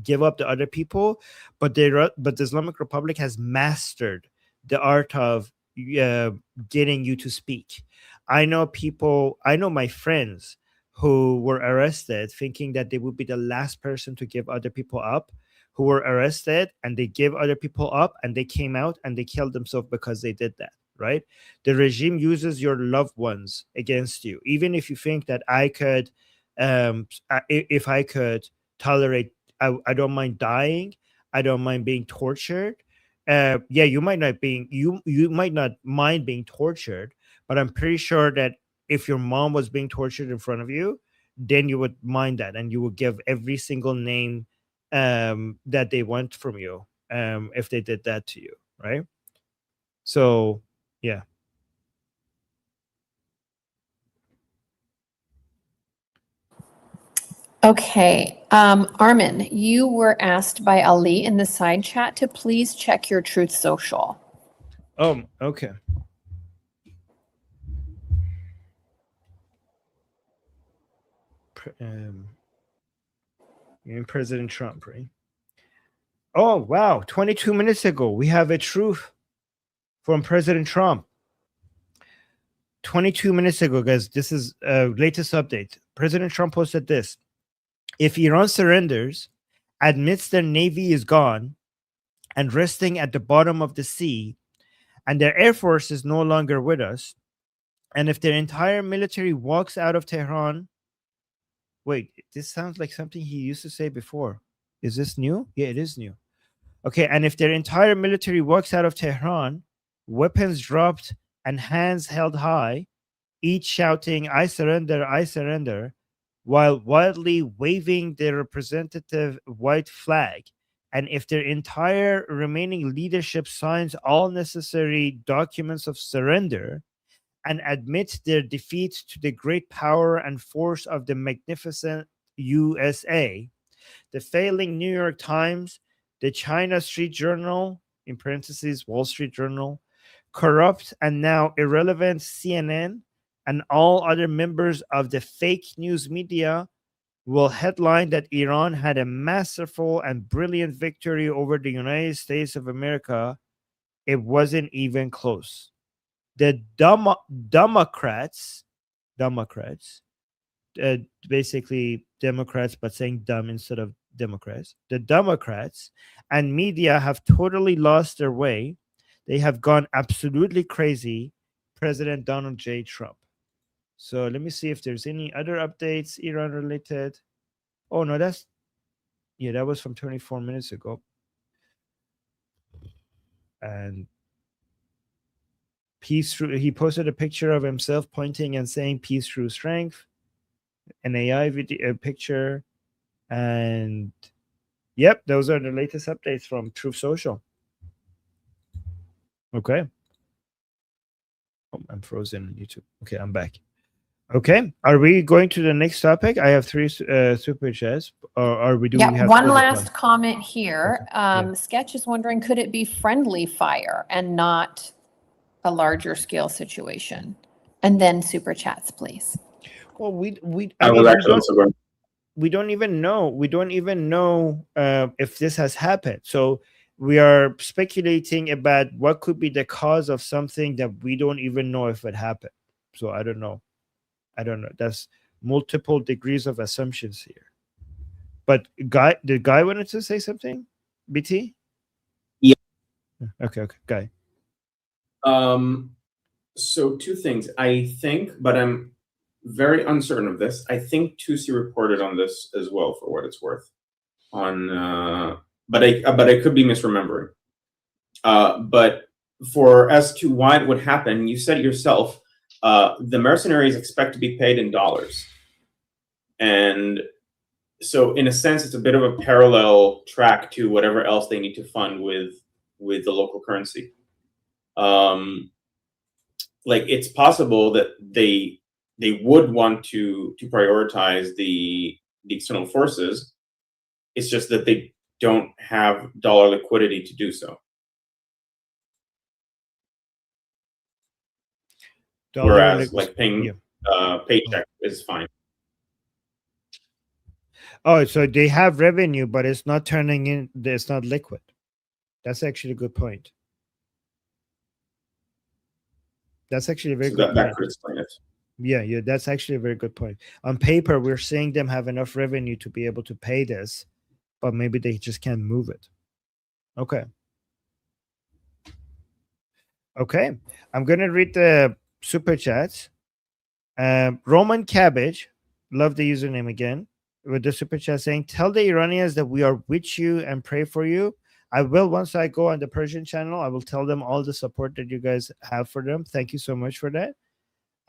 give up the other people. But the Islamic Republic has mastered the art of getting you to speak. I know my friends who were arrested thinking that they would be the last person to give other people up, who were arrested and they gave other people up and they came out and they killed themselves because they did that, right? The regime uses your loved ones against you. Even if you think that I could, if I could tolerate, I don't mind dying, I don't mind being tortured. Yeah, you might not mind being tortured, but I'm pretty sure that if your mom was being tortured in front of you, then you would mind that and you would give every single name that they want from you if they did that to you, right? So yeah. Okay, Armin, you were asked by Ali in the side chat to please check your Truth Social. Oh, okay. President Trump, right? Oh, wow. 22 minutes ago, we have a truth from President Trump. 22 minutes ago, guys, this is latest update. President Trump posted this. If Iran surrenders, admits their navy is gone and resting at the bottom of the sea, and their air force is no longer with us, and if their entire military walks out of Tehran. Wait, this sounds like something he used to say before. Is this new? Yeah, it is new. Okay, and if their entire military walks out of Tehran, weapons dropped and hands held high, each shouting, I surrender, while wildly waving their representative white flag, and if their entire remaining leadership signs all necessary documents of surrender and admit their defeat to the great power and force of the magnificent USA, the failing New York Times, the China Street Journal, in parentheses, Wall Street Journal, corrupt and now irrelevant CNN, and all other members of the fake news media will headline that Iran had a masterful and brilliant victory over the United States of America. It wasn't even close. The Democrats, basically Democrats, but saying dumb instead of Democrats. The Democrats and media have totally lost their way. They have gone absolutely crazy. President Donald J. Trump. So let me see if there's any other updates Iran related. Oh no, that was from 24 minutes ago. And peace through, he posted a picture of himself pointing and saying peace through strength, an AI video picture, and yep, those are the latest updates from Truth Social. Okay. Oh, I'm frozen on YouTube. Okay, I'm back. Okay, are we going to the next topic? I have three super chats, or are we doing? Yeah, one last comment here. Yeah. Sketch is wondering, could it be friendly fire and not a larger scale situation? And then super chats, please. Well, we I was actually also going. we don't even know. We don't even know if this has happened. So we are speculating about what could be the cause of something that we don't even know if it happened. So I don't know. That's multiple degrees of assumptions here. But Guy wanted to say something? BT? Yeah. Okay, Guy. So two things. I think, but I'm very uncertain of this. I think Tusi reported on this as well, for what it's worth. But I could be misremembering. But as to why it would happen, you said it yourself. The mercenaries expect to be paid in dollars, and so in a sense, it's a bit of a parallel track to whatever else they need to fund with the local currency. Like, it's possible that they would want to prioritize the external forces. It's just that they don't have dollar liquidity to do so. Whereas, like, paying paycheck is fine. Oh, so they have revenue, but it's not turning in. It's not liquid. That's actually a good point. That's actually a very good point. That could explain it. Yeah, that's actually a very good point. On paper, we're seeing them have enough revenue to be able to pay this, but maybe they just can't move it. Okay. Okay. I'm going to read the super chats. Roman Cabbage, love the username again, with the super chat saying, tell the Iranians that we are with you and pray for you. I will, once I go on the Persian channel, I will tell them all the support that you guys have for them. Thank you so much for that.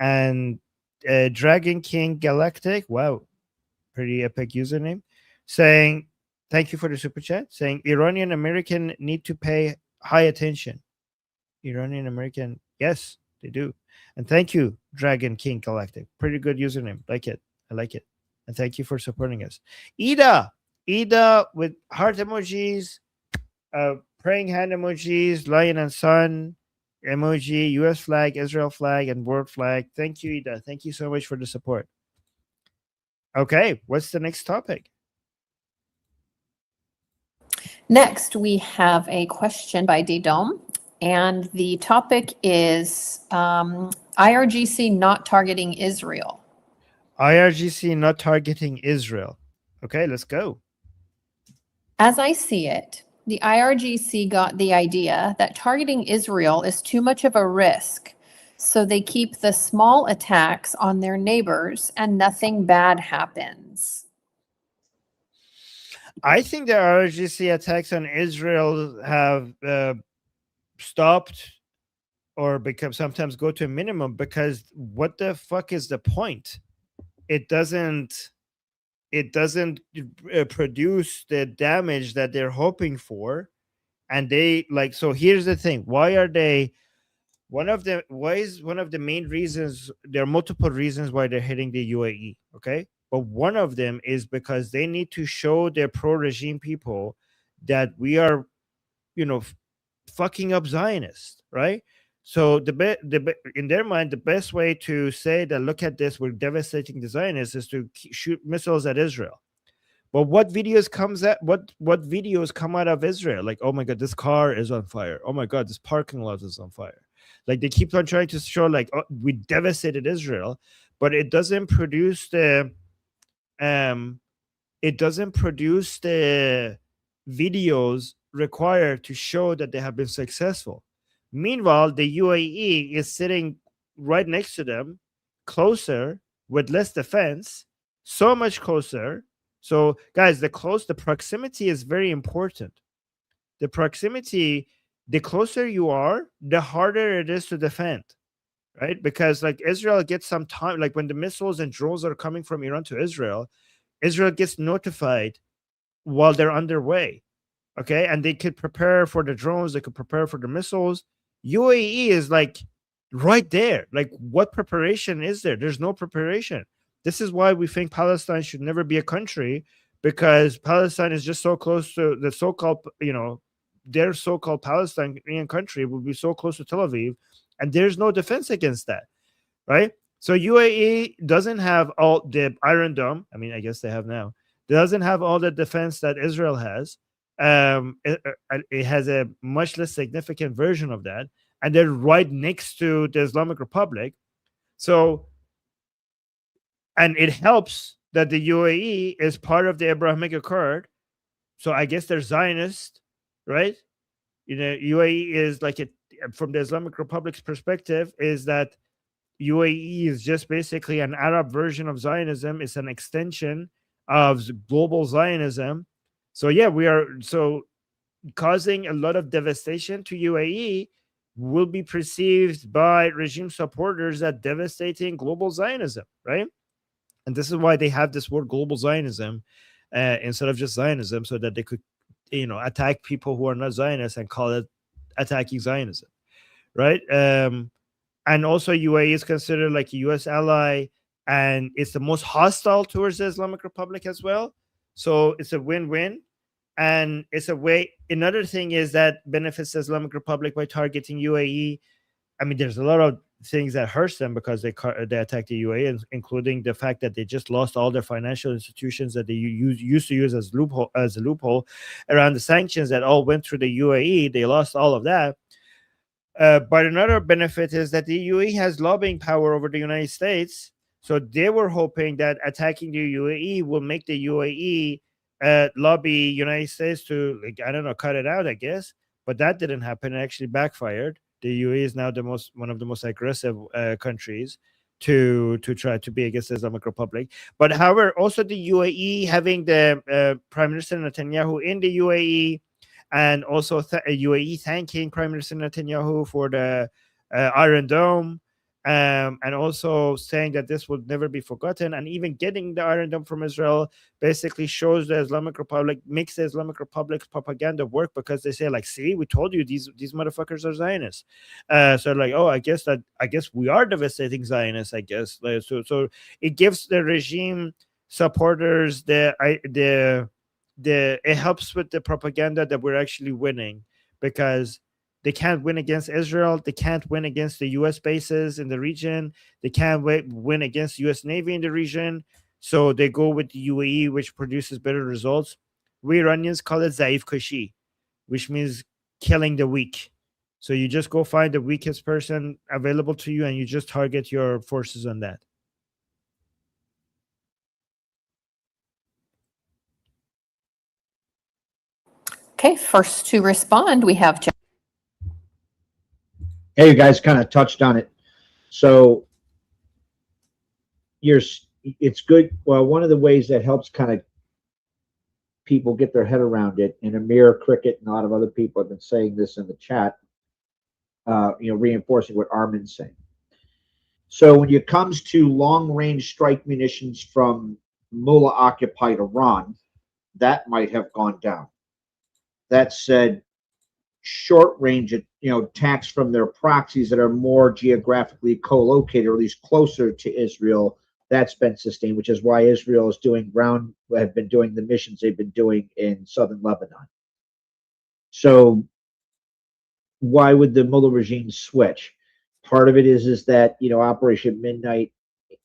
And Dragon King Galactic, wow, pretty epic username, saying, thank you for the super chat, saying Iranian American need to pay high attention. Iranian American, yes, they do. And thank you, Dragon King Galactic. Pretty good username. Like it. I like it. And thank you for supporting us. Ida with heart emojis, praying hand emojis, lion and sun emoji, US flag, Israel flag, and world flag. Thank you, Ida. Thank you so much for the support. Okay, what's the next topic? Next, we have a question by D-Dome, and the topic is IRGC not targeting Israel. IRGC not targeting Israel. Okay, let's go. As I see it, the IRGC got the idea that targeting Israel is too much of a risk, so they keep the small attacks on their neighbors and nothing bad happens. I think the IRGC attacks on Israel have stopped or sometimes go to a minimum, because what the fuck is the point? It doesn't produce the damage that they're hoping for. And they so here's the thing. Why is one of the main reasons? There are multiple reasons why they're hitting the UAE. Okay. But one of them is because they need to show their pro-regime people that we are, fucking up Zionists, right? So in their mind, the best way to say that, look at this, we're devastating the Zionists, is to shoot missiles at Israel. But what videos come out of Israel? Like, oh my God, this car is on fire. Oh my God, this parking lot is on fire. Like, they keep on trying to show, like, oh, we devastated Israel, but it doesn't produce the videos required to show that they have been successful. Meanwhile, the UAE is sitting right next to them, closer, with less defense, so much closer. So, guys, the proximity is very important. The proximity, the closer you are, the harder it is to defend, right? Because, like, Israel gets some time, like when the missiles and drones are coming from Iran to Israel gets notified while they're underway. Okay, and they could prepare for the drones, they could prepare for the missiles. UAE is like right there. Like, what preparation is there? There's no preparation. This is why we think Palestine should never be a country, because Palestine is just so close to the so-called, their so-called Palestinian country will be so close to Tel Aviv, and there's no defense against that, right? So UAE doesn't have all the Iron Dome. I mean, I guess they have now. It doesn't have all the defense that Israel has. It has a much less significant version of that, and they're right next to the Islamic Republic. So, and it helps that the UAE is part of the Abrahamic Accord. So I guess they're Zionist, right? UAE is like from the Islamic Republic's perspective, is that UAE is just basically an Arab version of Zionism. It's an extension of global Zionism. So yeah, we are causing a lot of devastation to UAE will be perceived by regime supporters as devastating global Zionism, right? And this is why they have this word global Zionism instead of just Zionism, so that they could, attack people who are not Zionists and call it attacking Zionism, right? And also UAE is considered like a U.S. ally, and it's the most hostile towards the Islamic Republic as well. So it's a win-win. And it's a way. Another thing is that benefits the Islamic Republic by targeting UAE. I mean, there's a lot of things that hurts them because they attack the UAE, including the fact that they just lost all their financial institutions that they used to use as a loophole around the sanctions that all went through the UAE. They lost all of that. But another benefit is that the UAE has lobbying power over the United States. So they were hoping that attacking the UAE will make the UAE lobby United States to, cut it out, I guess. But that didn't happen. It actually backfired. The UAE is now one of the most aggressive countries to try to be against the Islamic Republic. But however, also the UAE having the Prime Minister Netanyahu in the UAE, and also UAE thanking Prime Minister Netanyahu for the Iron Dome, and also saying that this will never be forgotten, and even getting the Iron Dome from Israel basically shows the Islamic Republic, makes the Islamic Republic's propaganda work, because they say, like, see, we told you these motherfuckers are Zionists. So like, oh, I guess we are devastating Zionists, I guess. So it gives the regime supporters it helps with the propaganda that we're actually winning, because they can't win against Israel. They can't win against the U.S. bases in the region. They can't win against the U.S. Navy in the region. So they go with the UAE, which produces better results. We Iranians call it Zaif Kushi, which means killing the weak. So you just go find the weakest person available to you, and you just target your forces on that. Okay, first to respond, we have Jeff. Hey, you guys kind of touched on it. So it's good. Well, one of the ways that helps kind of people get their head around it, and Amir, Cricket, and a lot of other people have been saying this in the chat, reinforcing what Armin's saying. So when it comes to long-range strike munitions from Mullah-occupied Iran, that might have gone down. That said, short-range, attacks from their proxies that are more geographically co-located, or at least closer to Israel, that's been sustained, which is why Israel is have been doing the missions they've been doing in southern Lebanon. So why would the Mullah regime switch? Part of it is that, Operation Midnight,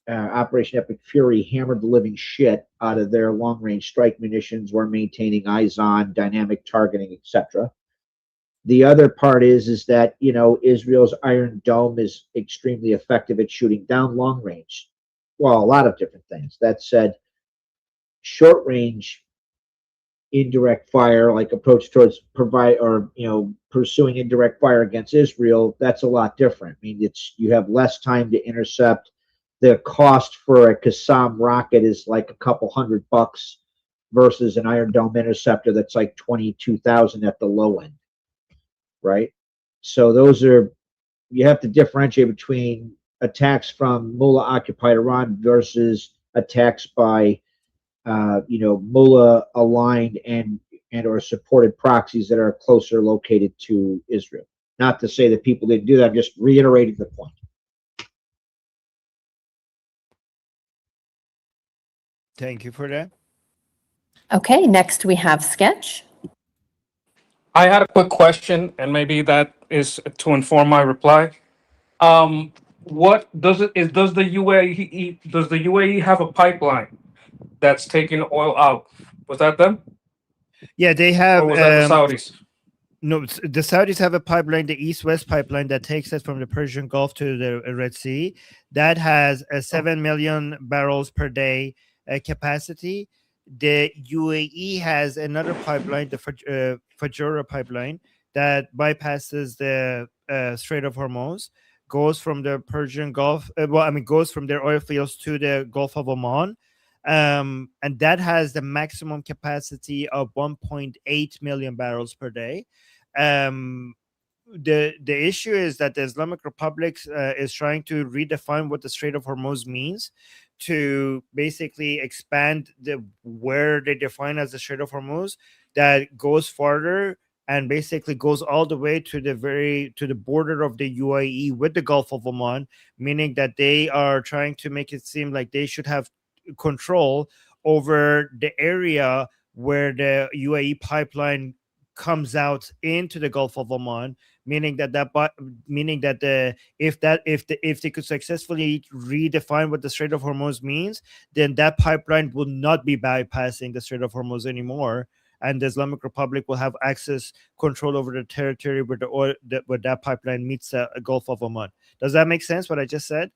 Operation Epic Fury hammered the living shit out of their long-range strike munitions, were maintaining eyes on, dynamic targeting, etc. The other part is that, Israel's Iron Dome is extremely effective at shooting down long range. Well, a lot of different things. That said, short range indirect fire, like approach towards pursuing indirect fire against Israel, that's a lot different. I mean, you have less time to intercept. The cost for a Qassam rocket is like a couple $100 versus an Iron Dome interceptor that's like 22,000 at the low end. Right? So you have to differentiate between attacks from Mullah-occupied Iran versus attacks by, Mullah-aligned and or supported proxies that are closer located to Israel. Not to say that people didn't do that. I'm just reiterating the point. Thank you for that. Okay, next we have Sketch. I had a quick question, and maybe that is to inform my reply. What does does the UAE have a pipeline that's taking oil out? Was that them, Yeah, they have. or was that the Saudis? No, the Saudis have a pipeline, the East-West pipeline, that takes us from the Persian Gulf to the Red Sea. That has a 7 million barrels per day capacity. The UAE has another pipeline, the Fajura pipeline, that bypasses the Strait of Hormuz, goes from the Persian Gulf. Goes from their oil fields to the Gulf of Oman. And that has the maximum capacity of 1.8 million barrels per day. The issue is that the Islamic Republic is trying to redefine what the Strait of Hormuz means, to basically expand where they define as the Strait of Hormuz, that goes farther and basically goes all the way to the border of the UAE with the Gulf of Oman, meaning that they are trying to make it seem like they should have control over the area where the UAE pipeline comes out into the Gulf of Oman, meaning that if they could successfully redefine what the Strait of Hormuz means, then that pipeline will not be bypassing the Strait of Hormuz anymore, and the Islamic Republic will have control over the territory where where that pipeline meets the Gulf of Oman. Does that make sense? What I just said?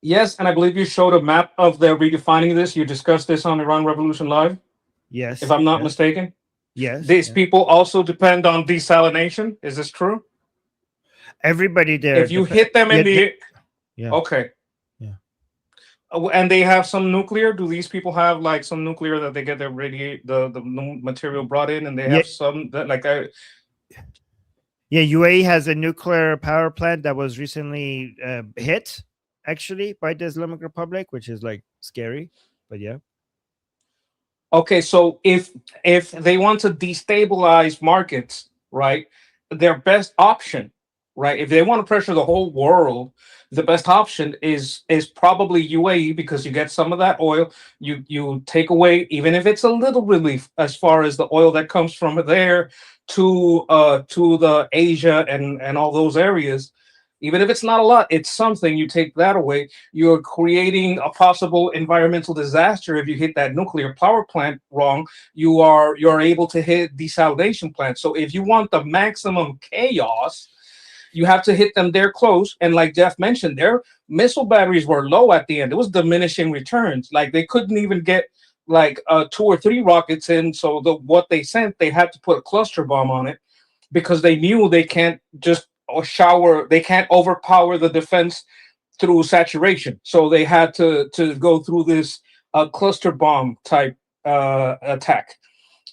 Yes, and I believe you showed a map of their redefining this. You discussed this on Iran Revolution Live, Yes. if I'm not mistaken. Yes. These people also depend on desalination. Is this true? Everybody there. If you hit them in the yeah. okay. Yeah. And they have some nuclear. Do these people have like some nuclear that they get their the material brought in, and they have some that Yeah, UAE has a nuclear power plant that was recently hit, actually, by the Islamic Republic, which is like scary, but yeah. Okay, so if they want to destabilize markets, right, their best option, right, if they want to pressure the whole world, the best option is probably UAE, because you get some of that oil, you take away, even if it's a little relief as far as the oil that comes from there to the Asia and all those areas. Even if it's not a lot, it's something. You take that away, you're creating a possible environmental disaster. If you hit that nuclear power plant wrong, you're able to hit desalination plants. So if you want the maximum chaos, you have to hit them there close. And like Jeff mentioned, their missile batteries were low at the end. It was diminishing returns. Like they couldn't even get like 2 or 3 rockets in. So what they sent, they had to put a cluster bomb on it, because they knew they can't just they can't overpower the defense through saturation. So they had to go through this cluster bomb type attack,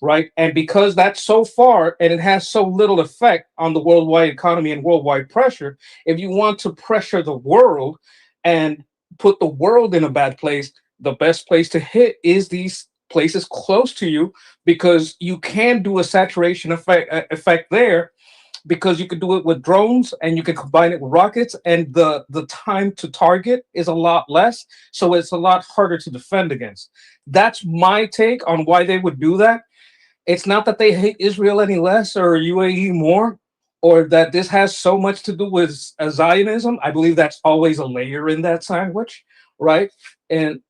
right? And because that's so far and it has so little effect on the worldwide economy and worldwide pressure, if you want to pressure the world and put the world in a bad place, the best place to hit is these places close to you, because you can do a saturation effect there, because you can do it with drones and you can combine it with rockets, and the time to target is a lot less, so it's a lot harder to defend against. That's my take on why they would do that. It's not that they hate Israel any less or UAE more, or that this has so much to do with Zionism. I believe that's always a layer in that sandwich, right?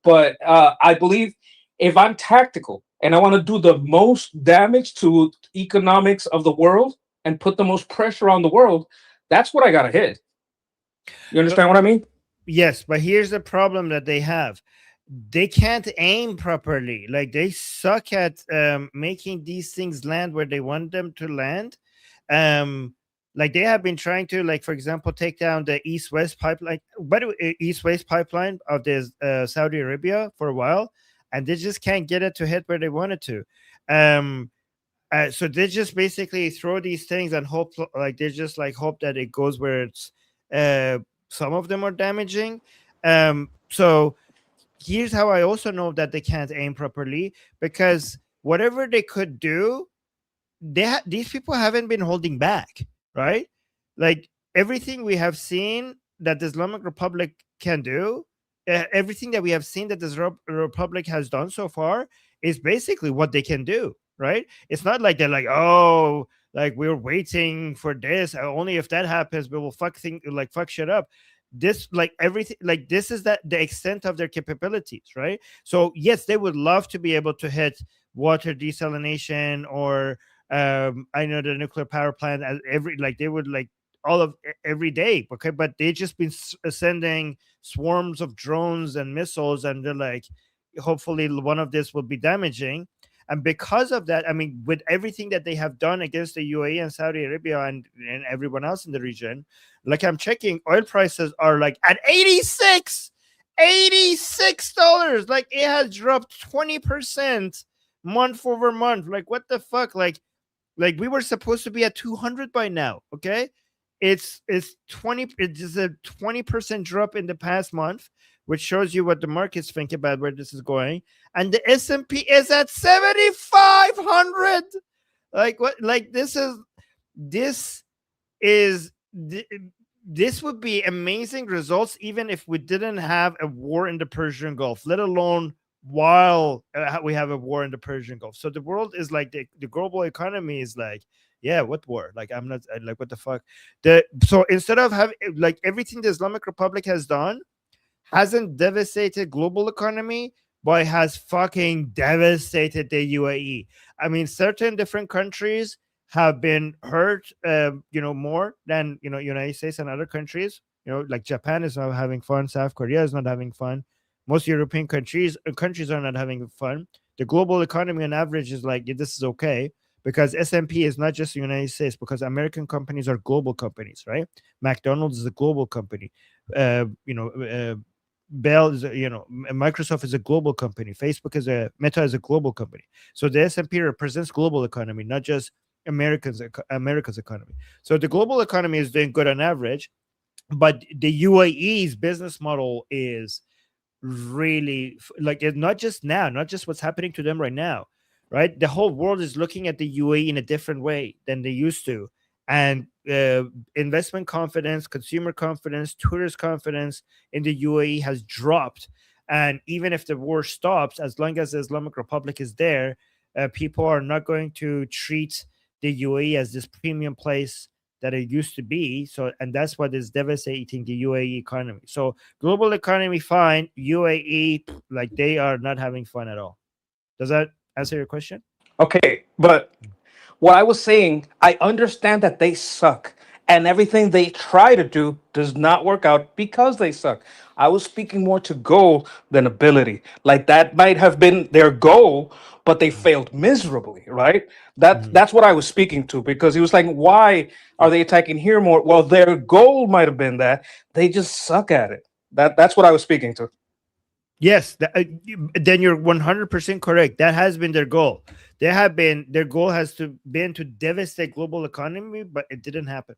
But I believe if I'm tactical and I want to do the most damage to economics of the world and put the most pressure on the world, that's what I gotta hit. You understand what I mean? Yes, but here's the problem that they have. They can't aim properly. Like they suck at making these things land where they want them to land. Like they have been trying to, like, for example, take down the East-West pipeline, East-West pipeline of this Saudi Arabia for a while, and they just can't get it to hit where they want it to. So they just basically throw these things and hope, like they just like hope that it goes where it's. Some of them are damaging. So here's how I also know that they can't aim properly, because whatever they could do, these people haven't been holding back. right? Like everything we have seen that the Islamic Republic can do, everything that we have seen that this republic has done so far is basically what they can do, right? It's not like they're like, oh, like we're waiting for this. Only if that happens, we will fuck shit up. This like everything like this is that the extent of their capabilities, right? So yes, they would love to be able to hit water desalination or I know the nuclear power plant every like they would like all of every day, okay, but they just been sending swarms of drones and missiles, and they're like, hopefully one of this will be damaging. And because of that, I mean, with everything that they have done against the UAE and Saudi Arabia and everyone else in the region, like I'm checking, oil prices are like at $86. Like it has dropped 20% month over month. Like what the fuck? Like we were supposed to be at 200 by now, okay? It's 20. It's a 20% drop in the past month, which shows you what the markets think about where this is going. And the S&P is at 7,500. Like what? Like this would be amazing results even if we didn't have a war in the Persian Gulf, let alone while we have a war in the Persian Gulf. So the world is like the global economy is like, yeah, what war? Like I'm not like what the fuck. So instead of having like everything the Islamic Republic has done hasn't devastated global economy, but has fucking devastated the UAE. I mean, certain different countries have been hurt, more than United States and other countries. Like Japan is not having fun, South Korea is not having fun. Most European countries are not having fun. The global economy on average is like, this is okay, because S&P is not just the United States, because American companies are global companies, right? McDonald's is a global company. Bell is Microsoft is a global company. Facebook Meta is a global company. So the S&P represents global economy, not just America's economy. So the global economy is doing good on average, but the UAE's business model is really like not just what's happening to them right now, right? The whole world is looking at the UAE in a different way than they used to, and investment confidence, consumer confidence, tourist confidence in the UAE has dropped. And even if the war stops, as long as the Islamic Republic is there, people are not going to treat the UAE as this premium place that it used to be. So, and that's what is devastating the UAE economy. So global economy fine, UAE, like they are not having fun at all. Does that answer your question? Okay, but what I was saying, I understand that they suck and everything they try to do does not work out because they suck. I was speaking more to goal than ability. Like that might have been their goal, but they failed miserably, right? That's what I was speaking to, because he was like, why are they attacking here more? Well, their goal might have been that. They just suck at it. That's what I was speaking to. Yes, then you're 100% correct. That has been their goal. Their goal has been to devastate global economy, but it didn't happen.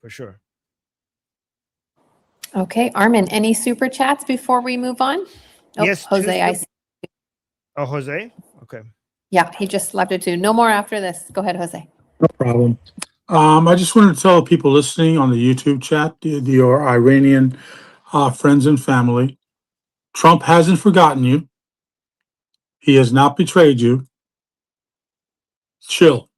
For sure. Okay, Armin, any super chats before we move on? Oh, Yes, Jose, I see. Oh, Jose? Okay. Yeah, he just left it too. No more after this. Go ahead, Jose. No problem. I just wanted to tell people listening on the YouTube chat, your Iranian friends and family, Trump hasn't forgotten you. He has not betrayed you. Chill.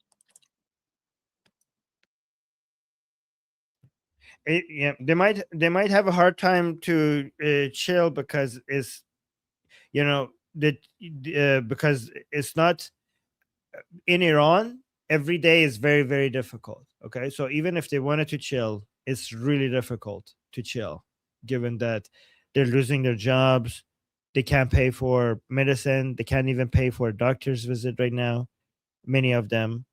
Yeah, they might have a hard time to chill because it's because it's not in Iran. Every day is very, very difficult. Okay, so even if they wanted to chill, it's really difficult to chill, given that they're losing their jobs, they can't pay for medicine, they can't even pay for a doctor's visit right now. Many of them,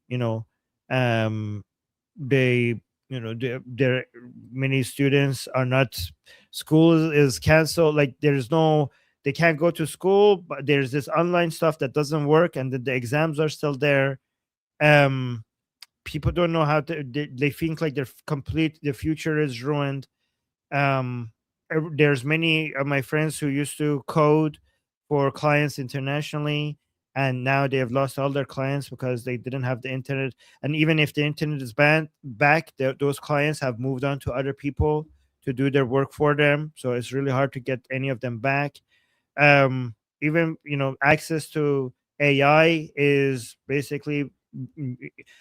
they there many students are not, school is canceled, like they can't go to school, but there's this online stuff that doesn't work, and the exams are still there. People don't know how to, they think like their future is ruined. There's many of my friends who used to code for clients internationally, and now they have lost all their clients because they didn't have the internet. And even if the internet is banned back, those clients have moved on to other people to do their work for them. So it's really hard to get any of them back. Even access to AI is basically,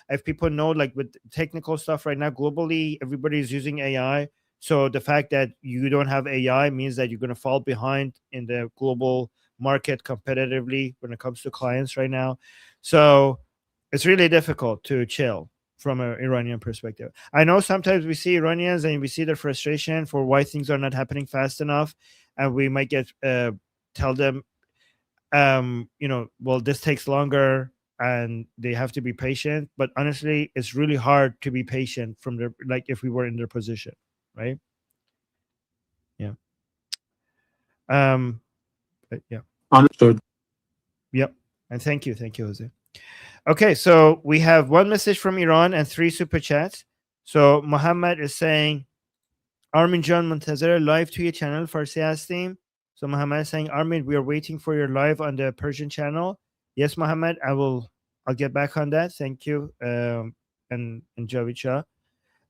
if people know, like with technical stuff right now globally, everybody is using AI. So the fact that you don't have AI means that you're going to fall behind in the global market competitively when it comes to clients right now. So it's really difficult to chill from an Iranian perspective. I know sometimes we see Iranians and we see their frustration for why things are not happening fast enough, and we might get tell them, well, this takes longer and they have to be patient. But honestly, it's really hard to be patient from their, like, if we were in their position, right? Yeah. But yeah. Understood. Yep. And thank you, Jose. Okay, so we have one message from Iran and 3 super chats. So Muhammad is saying, Armin John Montazir live توی channel فارسی هستیم. So Muhammad is saying, Armin, we are waiting for your live on the Persian channel. Yes, Muhammad, I'll get back on that. Thank you. And Javid Shah.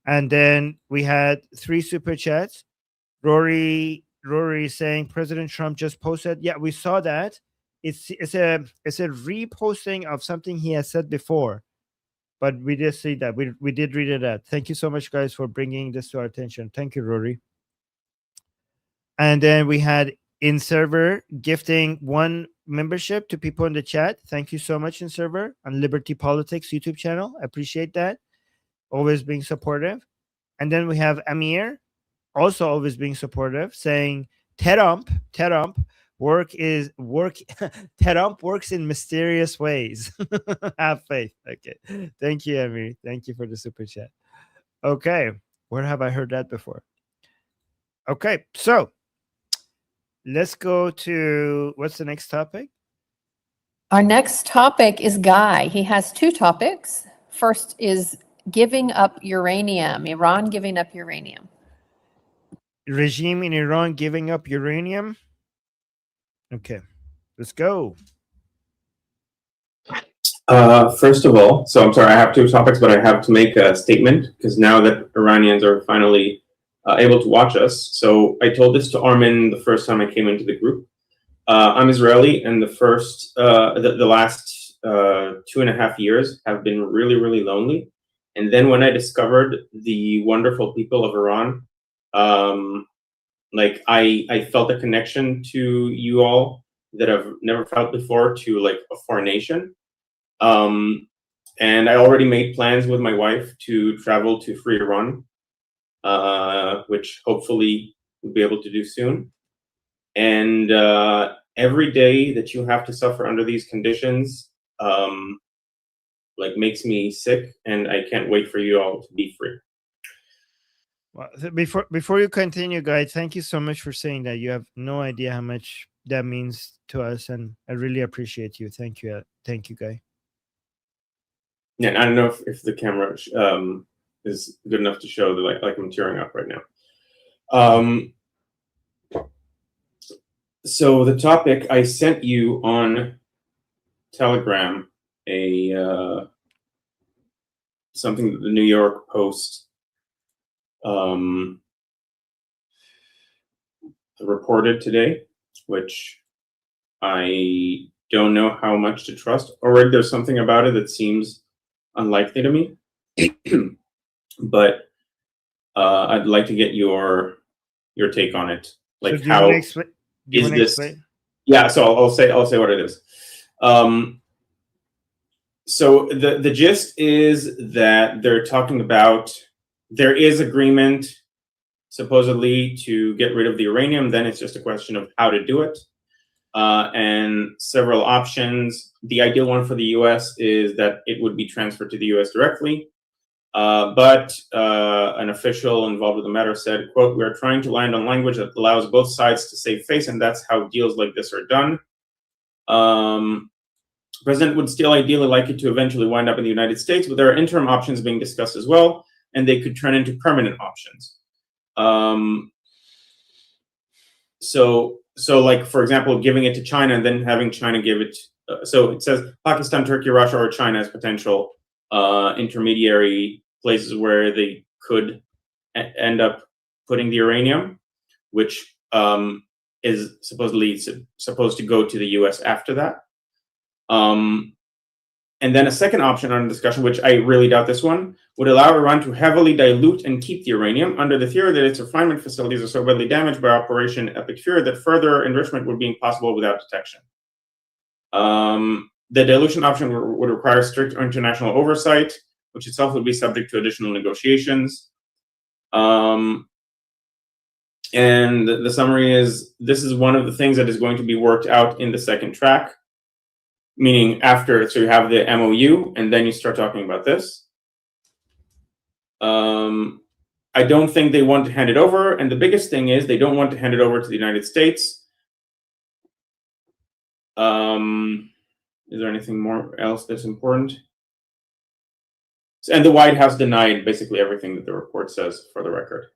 And then we had 3 super chats. Rory is saying President Trump just posted. Yeah, we saw that. It's a reposting of something he has said before, but we did see that. We did read it out. Thank you so much, guys, for bringing this to our attention. Thank you, Rory. And then we had In Server gifting 1 membership to people in the chat. Thank you so much, In Server, on Liberty Politics YouTube channel. I appreciate that. Always being supportive. And then we have Amir, also always being supportive, saying Terump work. Terump works in mysterious ways. Have faith. Okay. Thank you, Amir. Thank you for the super chat. Okay. Where have I heard that before? Okay. So let's go to, what's the next topic? Our next topic is Guy. He has 2 topics. First is giving up uranium, Iran giving up uranium. Regime in Iran giving up uranium. Okay, let's go. First of all, so I'm sorry, I have 2 topics, but I have to make a statement because now that Iranians are finally able to watch us. So I told this to Armin the first time I came into the group. I'm Israeli, and the last 2.5 years have been really, really lonely. And then when I discovered the wonderful people of Iran, like I felt a connection to you all that I've never felt before, to like a foreign nation. And I already made plans with my wife to travel to free Iran, which hopefully we'll be able to do soon. And every day that you have to suffer under these conditions, like makes me sick, and I can't wait for you all to be free. Well, before you continue, Guy, thank you so much for saying that. You have no idea how much that means to us, and I really appreciate you. Thank you, Guy. Yeah, I don't know if the camera is good enough to show that like I'm tearing up right now. So the topic I sent you on Telegram, something that the New York Post reported today, which I don't know how much to trust. Already there's something about it that seems unlikely to me, but I'd like to get your take on it. Like, so how is this? Yeah, so I'll say what it is. So the gist is that they're talking about, there is agreement supposedly to get rid of the uranium. Then it's just a question of how to do it, and several options. The ideal one for the U.S. is that it would be transferred to the U.S. directly. But an official involved with the matter said, quote, "We are trying to land on language that allows both sides to save face, and that's how deals like this are done. The president would still ideally like it to eventually wind up in the United States, but there are interim options being discussed as well, and they could turn into permanent options." So so like, for example, giving it to China and then having China give it. So it says Pakistan, Turkey, Russia, or China as potential intermediary places where they could end up putting the uranium, which is supposedly supposed to go to the U.S. after that. And then a second option under discussion, which I really doubt this one, would allow Iran to heavily dilute and keep the uranium under the theory that its refinement facilities are so badly damaged by Operation Epic Fury that further enrichment would be impossible without detection. The dilution option would require strict international oversight, which itself would be subject to additional negotiations. And the summary is, this is one of the things that is going to be worked out in the second track, meaning after, so you have the MOU, and then you start talking about this. I don't think they want to hand it over, and the biggest thing is they don't want to hand it over to the United States. Is there anything more else that's important? And the White House denied basically everything that the report says, for the record.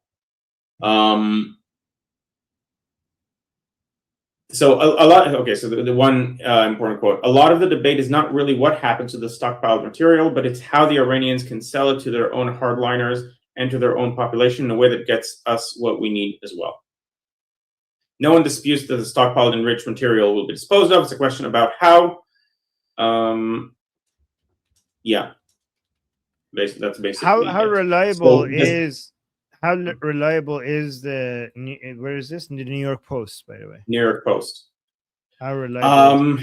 So a lot, okay, so the one important quote, a lot of the debate is not really what happens to the stockpiled material, but it's how the Iranians can sell it to their own hardliners and to their own population in a way that gets us what we need as well. No one disputes that the stockpiled enriched material will be disposed of. It's a question about how. Yeah. That's basically how reliable So is reliable is the where is this? The New York Post, by the way. New York Post. How reliable?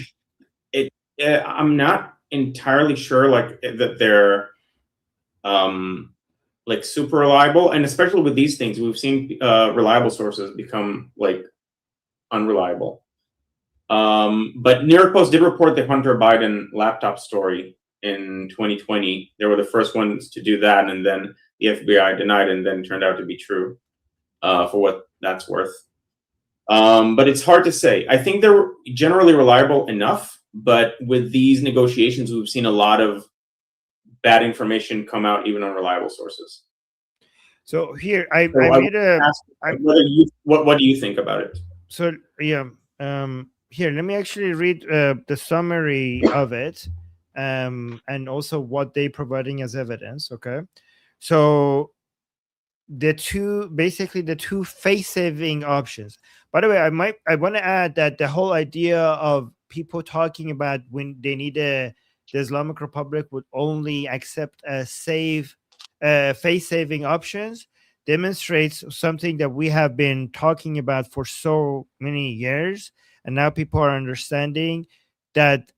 I'm not entirely sure, like, that they're like super reliable, and especially with these things, we've seen reliable sources become like unreliable. But New York Post did report the Hunter Biden laptop story in 2020. They were the first ones to do that, and then the FBI denied it, and then turned out to be true, for what that's worth. But it's hard to say. I think they're generally reliable enough, but with these negotiations, we've seen a lot of bad information come out, even on reliable sources. So here, I So I made a. What do you think about it? So yeah, here, let me actually read the summary of it, and also what they providing as evidence. Okay, so the two face-saving options. By the way, I want to add that the whole idea of people talking about when they need the Islamic Republic would only accept a face-saving options demonstrates something that we have been talking about for so many years, and now people are understanding that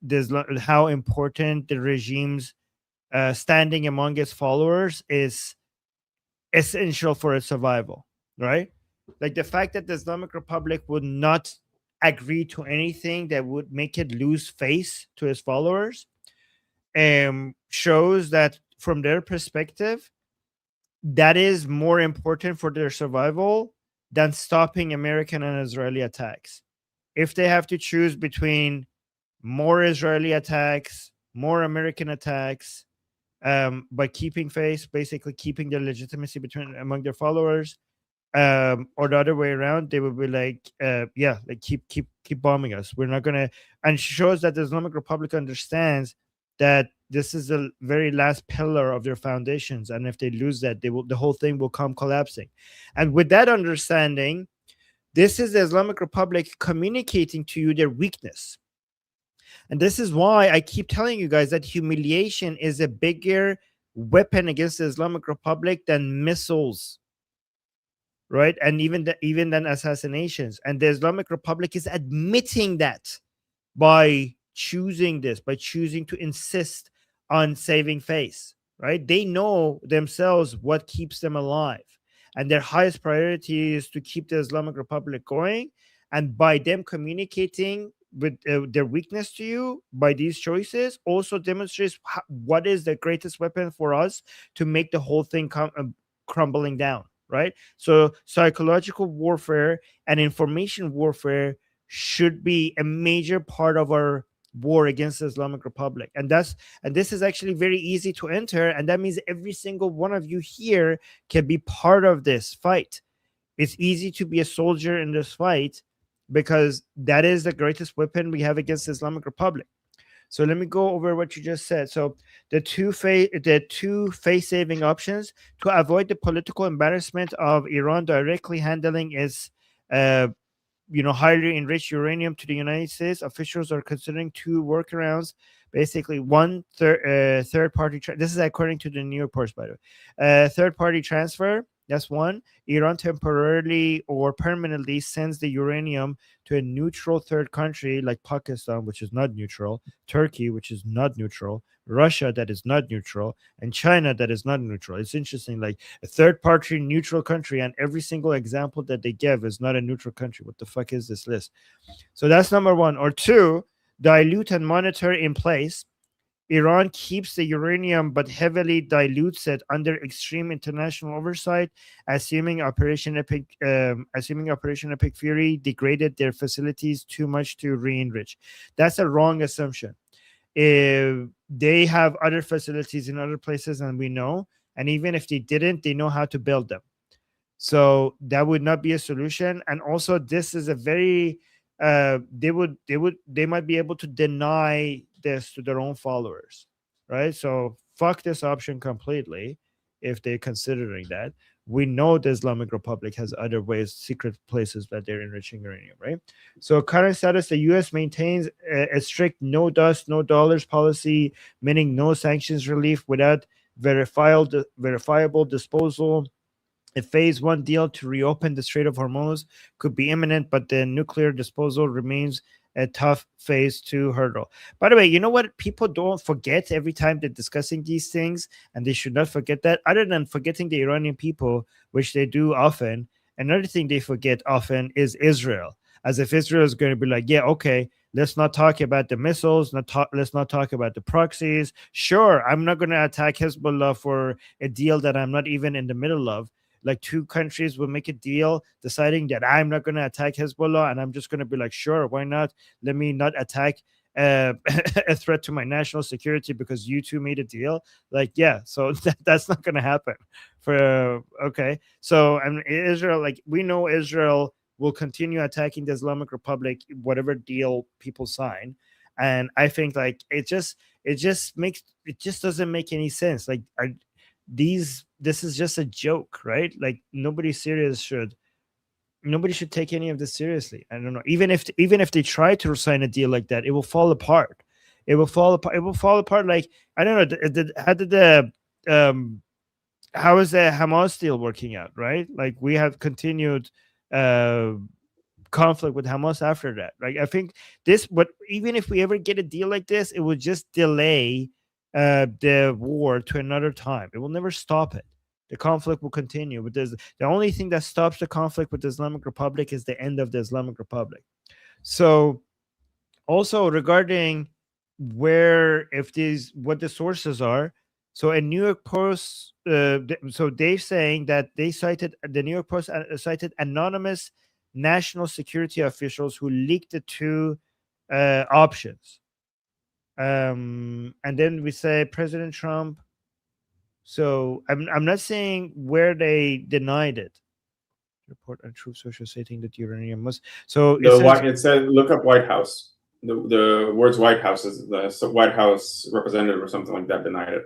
how important the regime's standing among its followers is essential for its survival, right? Like the fact that the Islamic Republic would not agree to anything that would make it lose face to its followers shows that from their perspective, that is more important for their survival than stopping American and Israeli attacks. If they have to choose between more Israeli attacks, more American attacks, by keeping face, basically keeping their legitimacy among their followers, or the other way around, they would be like, yeah, like keep bombing us. We're not gonna. And shows that the Islamic Republic understands that this is the very last pillar of their foundations, and if they lose that, the whole thing will come collapsing. And with that understanding, this is the Islamic Republic communicating to you their weakness. And this is why I keep telling you guys that humiliation is a bigger weapon against the Islamic Republic than missiles, right? And even than assassinations. And the Islamic Republic is admitting that by choosing to insist on saving face, right? They know themselves what keeps them alive, and their highest priority is to keep the Islamic Republic going. And by them communicating with their weakness to you by these choices also demonstrates what is the greatest weapon for us to make the whole thing crumbling down, right? So psychological warfare and information warfare should be a major part of our war against the Islamic Republic. And this is actually very easy to enter, and that means every single one of you here can be part of this fight. It's easy to be a soldier in this fight because that is the greatest weapon we have against the Islamic Republic. So let me go over what you just said. So the two face-saving options to avoid the political embarrassment of Iran directly handling its highly enriched uranium to the United States, officials are considering two workarounds. Basically, third party. This is according to the New York Post, by the way. Third party transfer. That's one. Iran temporarily or permanently sends the uranium to a neutral third country like Pakistan, which is not neutral, Turkey, which is not neutral, Russia, that is not neutral, and China, that is not neutral. It's interesting, like a third party neutral country, and every single example that they give is not a neutral country. What the fuck is this list? So that's number one. Or two, dilute and monitor in place. Iran keeps the uranium but heavily dilutes it under extreme international oversight, assuming Operation Epic Fury degraded their facilities too much to re-enrich. That's a wrong assumption. If they have other facilities in other places, and we know, and even if they didn't, they know how to build them. So that would not be a solution. And also, this is a very they might be able to deny this to their own followers, right? So fuck this option completely if they're considering that. We know the Islamic Republic has other ways, secret places that they're enriching uranium, right? So current status, the U.S. maintains a strict no dust, no dollars policy, meaning no sanctions relief without verifiable disposal. A phase one deal to reopen the Strait of Hormuz could be imminent, but the nuclear disposal remains a tough phase two hurdle. By the way, you know what people don't forget every time they're discussing these things, and they should not forget that, other than forgetting the Iranian people, which they do often, another thing they forget often is Israel. As if Israel is going to be like, yeah, okay, let's not talk about the missiles, let's not talk about the proxies. Sure, I'm not going to attack Hezbollah for a deal that I'm not even in the middle of. Like two countries will make a deal deciding that I'm not going to attack Hezbollah, and I'm just going to be like, sure, why not? Let me not attack a threat to my national security because you two made a deal. Like, yeah, so that's not going to happen. Okay. So, and Israel, like, we know Israel will continue attacking the Islamic Republic, whatever deal people sign. And I think like it just doesn't make any sense. Like, this is just a joke, right? Like nobody should take any of this seriously. I don't know. Even if they try to sign a deal like that, it will fall apart. It will fall apart. Like, I don't know. How is the Hamas deal working out, right? Like we have continued conflict with Hamas after that. Like I think even if we ever get a deal like this, it would just delay the war to another time. It will never stop it. The conflict will continue. But the only thing that stops the conflict with the Islamic Republic is the end of the Islamic Republic. So also regarding what the sources are. So a New York Post, so Dave saying that the New York Post cited anonymous national security officials who leaked the two options. And then we say President Trump. So I'm not saying where they denied it. Report on Truth Social stating that uranium was so. It said look up White House. The words White House is the White House representative or something like that denied it.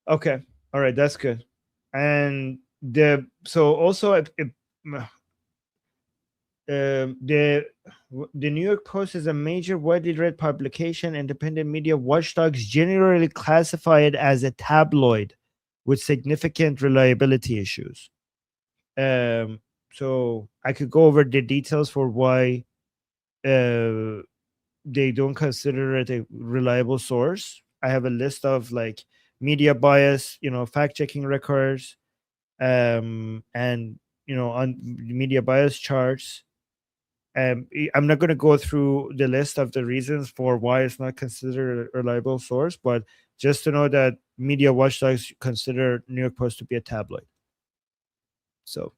Okay, all right, that's good. And also the New York Post is a major widely read publication. Independent media watchdogs generally classify it as a tabloid with significant reliability issues. So I could go over the details for why they don't consider it a reliable source. I have a list of like media bias, fact-checking records, and on media bias charts. I'm not going to go through the list of the reasons for why it's not considered a reliable source, but just to know that media watchdogs consider New York Post to be a tabloid. So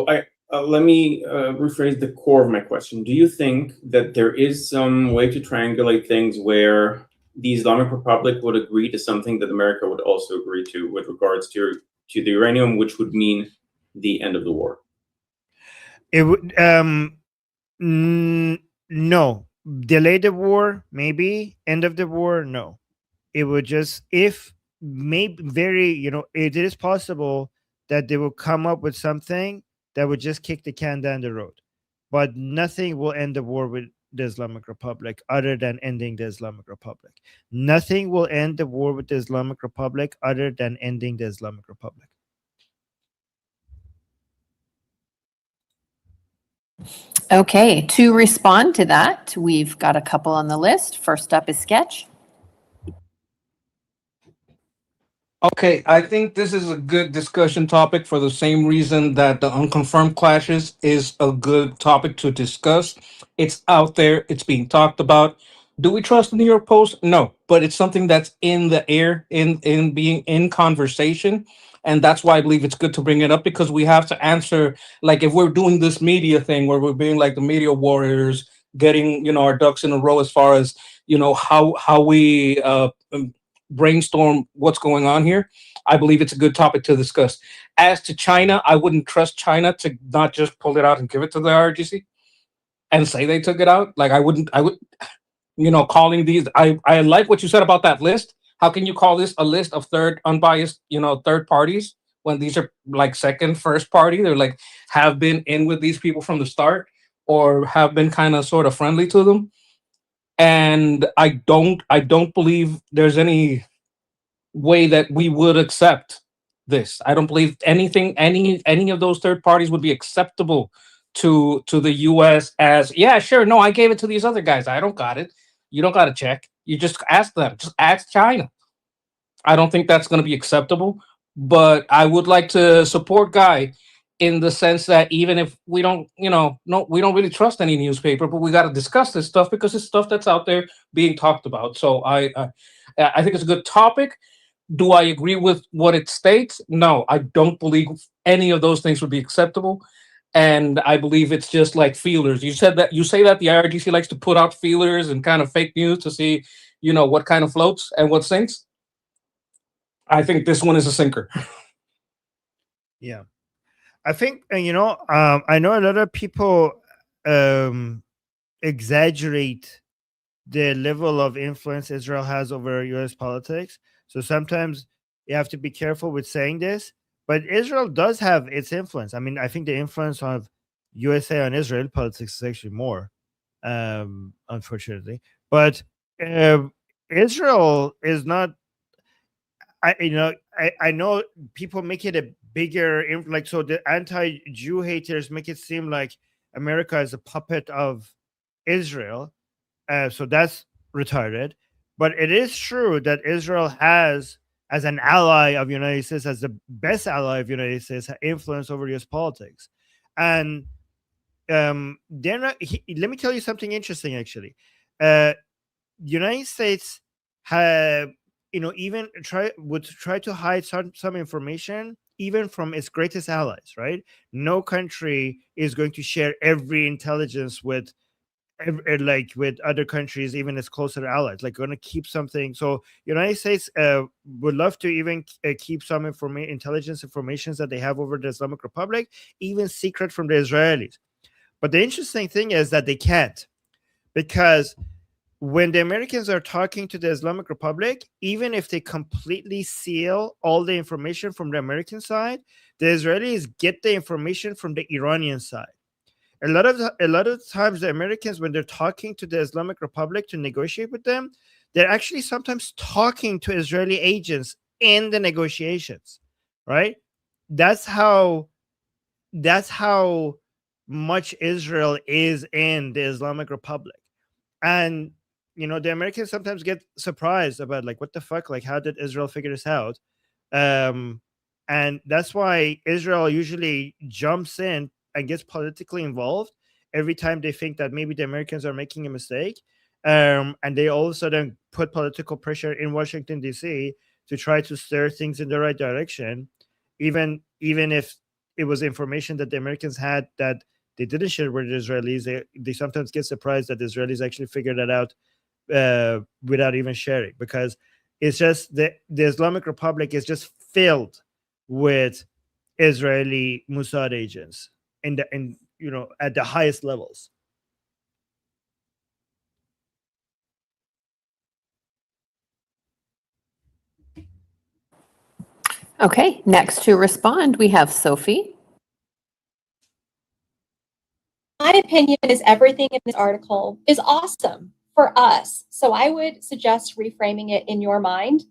I let me rephrase the core of my question. Do you think that there is some way to triangulate things where the Islamic Republic would agree to something that America would also agree to with regards to the uranium, which would mean the end of the war? It would no. Delay the war, maybe. End of the war, no. It would just, if maybe very, it is possible that they will come up with something that would just kick the can down the road. But nothing will end the war with the Islamic Republic other than ending the Islamic Republic. Nothing will end the war with the Islamic Republic other than ending the Islamic Republic. Okay, to respond to that, we've got a couple on the list. First up is Sketch. Okay, I think this is a good discussion topic for the same reason that the unconfirmed clashes is a good topic to discuss. It's out there, it's being talked about. Do we trust the New York Post? No, but it's something that's in the air, in being in conversation. And that's why I believe it's good to bring it up, because we have to answer, like, if we're doing this media thing where we're being like the media warriors, getting, our ducks in a row as far as, how we brainstorm what's going on here. I believe it's a good topic to discuss. As to China, I wouldn't trust China to not just pull it out and give it to the IRGC and say they took it out. Like, I would, calling these, I like what you said about that list. How can you call this a list of third unbiased, third parties when these are like second, first party? They're like, have been in with these people from the start or have been kind of sort of friendly to them. And I don't believe there's any way that we would accept this. I don't believe any of those third parties would be acceptable to the US as, yeah, sure, no, I gave it to these other guys. I don't got it. You don't got to check. You just ask them. Just ask China. I don't think that's going to be acceptable. But I would like to support Guy in the sense that even if we don't, we don't really trust any newspaper, but we got to discuss this stuff because it's stuff that's out there being talked about. So I think it's a good topic. Do I agree with what it states? No, I don't believe any of those things would be acceptable. And I believe it's just like feelers. You say that the IRGC likes to put out feelers and kind of fake news to see, what kind of floats and what sinks. I think this one is a sinker. Yeah. I think, I know a lot of people exaggerate the level of influence Israel has over US politics. So sometimes you have to be careful with saying this, but Israel does have its influence. I mean, I think the influence of USA on Israel politics is actually more, unfortunately. But Israel is not. I know people make it a bigger, so the anti-Jew haters make it seem like America is a puppet of Israel. So that's retarded. But it is true that Israel has, as an ally of the United States, as the best ally of the United States, influence over U.S. politics. And they're not. Let me tell you something interesting. Actually, United States have, even would try to hide some information, even from its greatest allies. Right? No country is going to share every intelligence with other countries, even its closer allies. Like, going to keep something. So United States would love to even keep some intelligence information that they have over the Islamic Republic, even secret from the Israelis. But the interesting thing is that they can't, because when the Americans are talking to the Islamic Republic, even if they completely seal all the information from the American side, the Israelis get the information from the Iranian side. A lot of times, the Americans, when they're talking to the Islamic Republic to negotiate with them, they're actually sometimes talking to Israeli agents in the negotiations, right? That's how much Israel is in the Islamic Republic. And the Americans sometimes get surprised about, like, what the fuck, like, how did Israel figure this out? And that's why Israel usually jumps in and gets politically involved every time they think that maybe the Americans are making a mistake. And they all of a sudden put political pressure in Washington, D.C. to try to steer things in the right direction, even if it was information that the Americans had that they didn't share with the Israelis. They sometimes get surprised that the Israelis actually figured that out without even sharing, because it's just the Islamic Republic is just filled with Israeli Mossad agents in at the highest levels. Okay, next to respond, we have Sophie. My opinion is everything in this article is awesome for us. So I would suggest reframing it in your mind.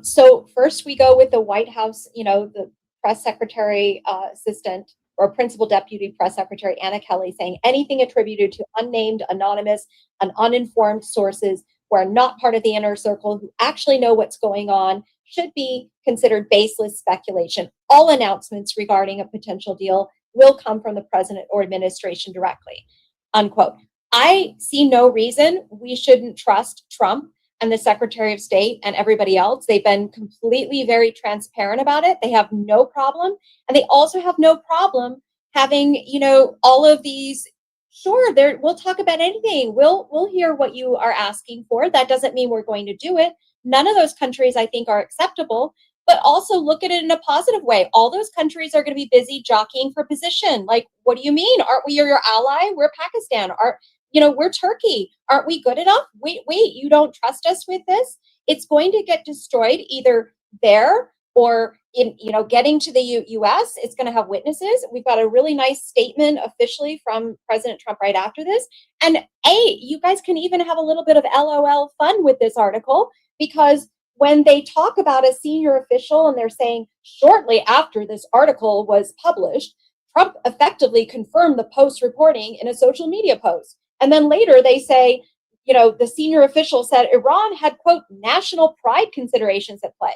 So first we go with the White House, the press secretary assistant or principal deputy press secretary, Anna Kelly, saying anything attributed to unnamed, anonymous, and uninformed sources who are not part of the inner circle, who actually know what's going on, should be considered baseless speculation. All announcements regarding a potential deal will come from the president or administration directly, unquote. I see no reason we shouldn't trust Trump and the Secretary of State and everybody else. They've been completely very transparent about it. They have no problem. And they also have no problem having, all of these, sure, we'll talk about anything. We'll hear what you are asking for. That doesn't mean we're going to do it. None of those countries, I think, are acceptable. But also look at it in a positive way. All those countries are going to be busy jockeying for position. Like, what do you mean? Aren't we your ally? We're Pakistan. We're Turkey. Aren't we good enough? Wait, you don't trust us with this? It's going to get destroyed either there or in, getting to the U.S. It's going to have witnesses. We've got a really nice statement officially from President Trump right after this. And you guys can even have a little bit of LOL fun with this article, because when they talk about a senior official and they're saying shortly after this article was published, Trump effectively confirmed the Post reporting in a social media post. And then later they say, the senior official said Iran had, quote, national pride considerations at play.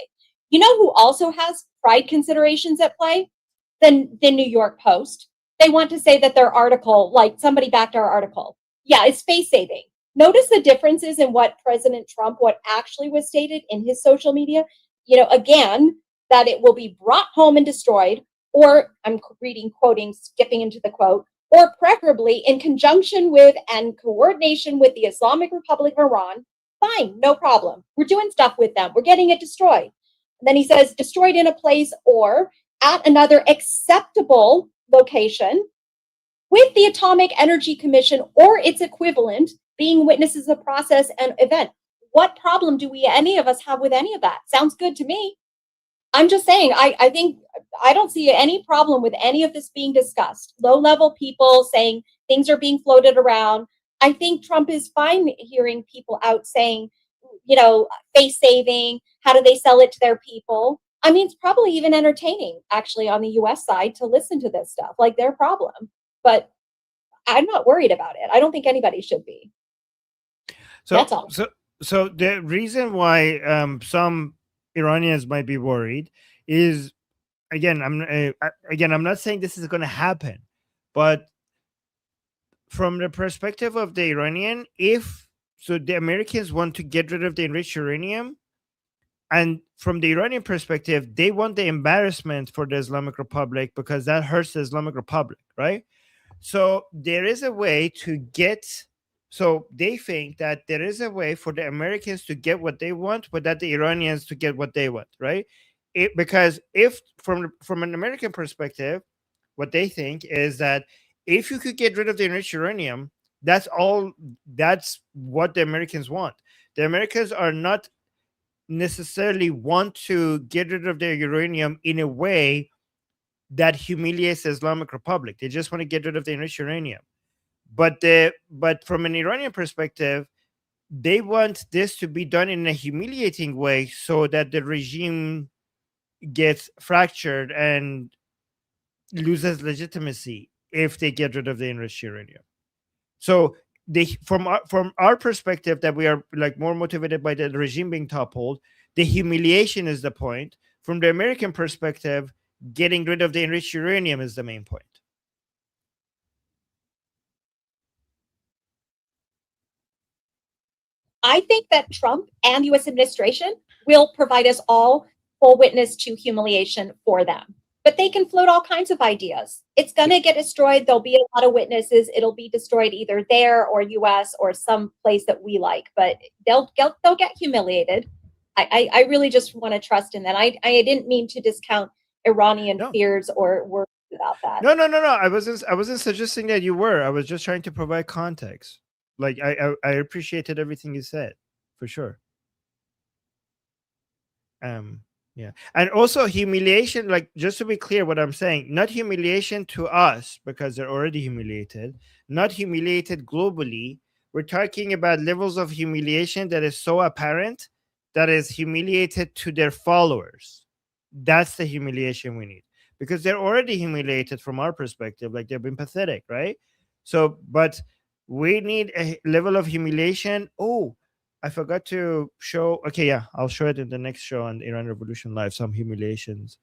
You know who also has pride considerations at play? The New York Post. They want to say that their article, like somebody backed our article. Yeah, it's face saving. Notice the differences in what President Trump, what actually was stated in his social media. Again, that it will be brought home and destroyed, or I'm quoting, skipping into the quote, or preferably in conjunction with and coordination with the Islamic Republic of Iran. Fine, no problem. We're doing stuff with them. We're getting it destroyed. And then he says destroyed in a place or at another acceptable location with the Atomic Energy Commission or its equivalent being witnesses of process and event. What problem do any of us have with any of that? Sounds good to me. I'm just saying, I think I don't see any problem with any of this being discussed. Low-level people saying things are being floated around. I think Trump is fine hearing people out saying, face saving, how do they sell it to their people? I mean, it's probably even entertaining, actually, on the US side to listen to this stuff, like their problem. But I'm not worried about it. I don't think anybody should be. That's all. So the reason why some Iranians might be worried is, again, I'm not saying this is going to happen, but from the perspective of the Iranian, the Americans want to get rid of the enriched uranium, and from the Iranian perspective, they want the embarrassment for the Islamic Republic because that hurts the Islamic Republic, right? So there is a way to get. So they think that there is a way for the Americans to get what they want, but that the Iranians to get what they want, right? Because if from an American perspective, what they think is that if you could get rid of the enriched uranium, that's what the Americans want. The Americans are not necessarily want to get rid of their uranium in a way that humiliates the Islamic Republic. They just want to get rid of the enriched uranium. But from an Iranian perspective, they want this to be done in a humiliating way so that the regime gets fractured and loses legitimacy if they get rid of the enriched uranium. So from our perspective, that we are like more motivated by the regime being toppled, the humiliation is the point. From the American perspective, getting rid of the enriched uranium is the main point. I think that Trump and the U.S. administration will provide us all full witness to humiliation for them. But they can float all kinds of ideas. It's going to get destroyed. There'll be a lot of witnesses. It'll be destroyed either there or U.S. or some place that we like. But they'll get humiliated. I really just want to trust in that. I didn't mean to discount Iranian fears or worries about that. No. I wasn't suggesting that you were. I was just trying to provide context. Like I appreciated everything you said, for sure. Yeah. And also humiliation, like just to be clear what I'm saying, not humiliation to us because they're already humiliated, not humiliated globally. We're talking about levels of humiliation that is so apparent that is humiliated to their followers. That's the humiliation we need because they're already humiliated from our perspective, like they've been pathetic, right? So, but we need a level of humiliation. Oh, I forgot to show. Okay, yeah, I'll show it in the next show on Iran Revolution Live. Some humiliations,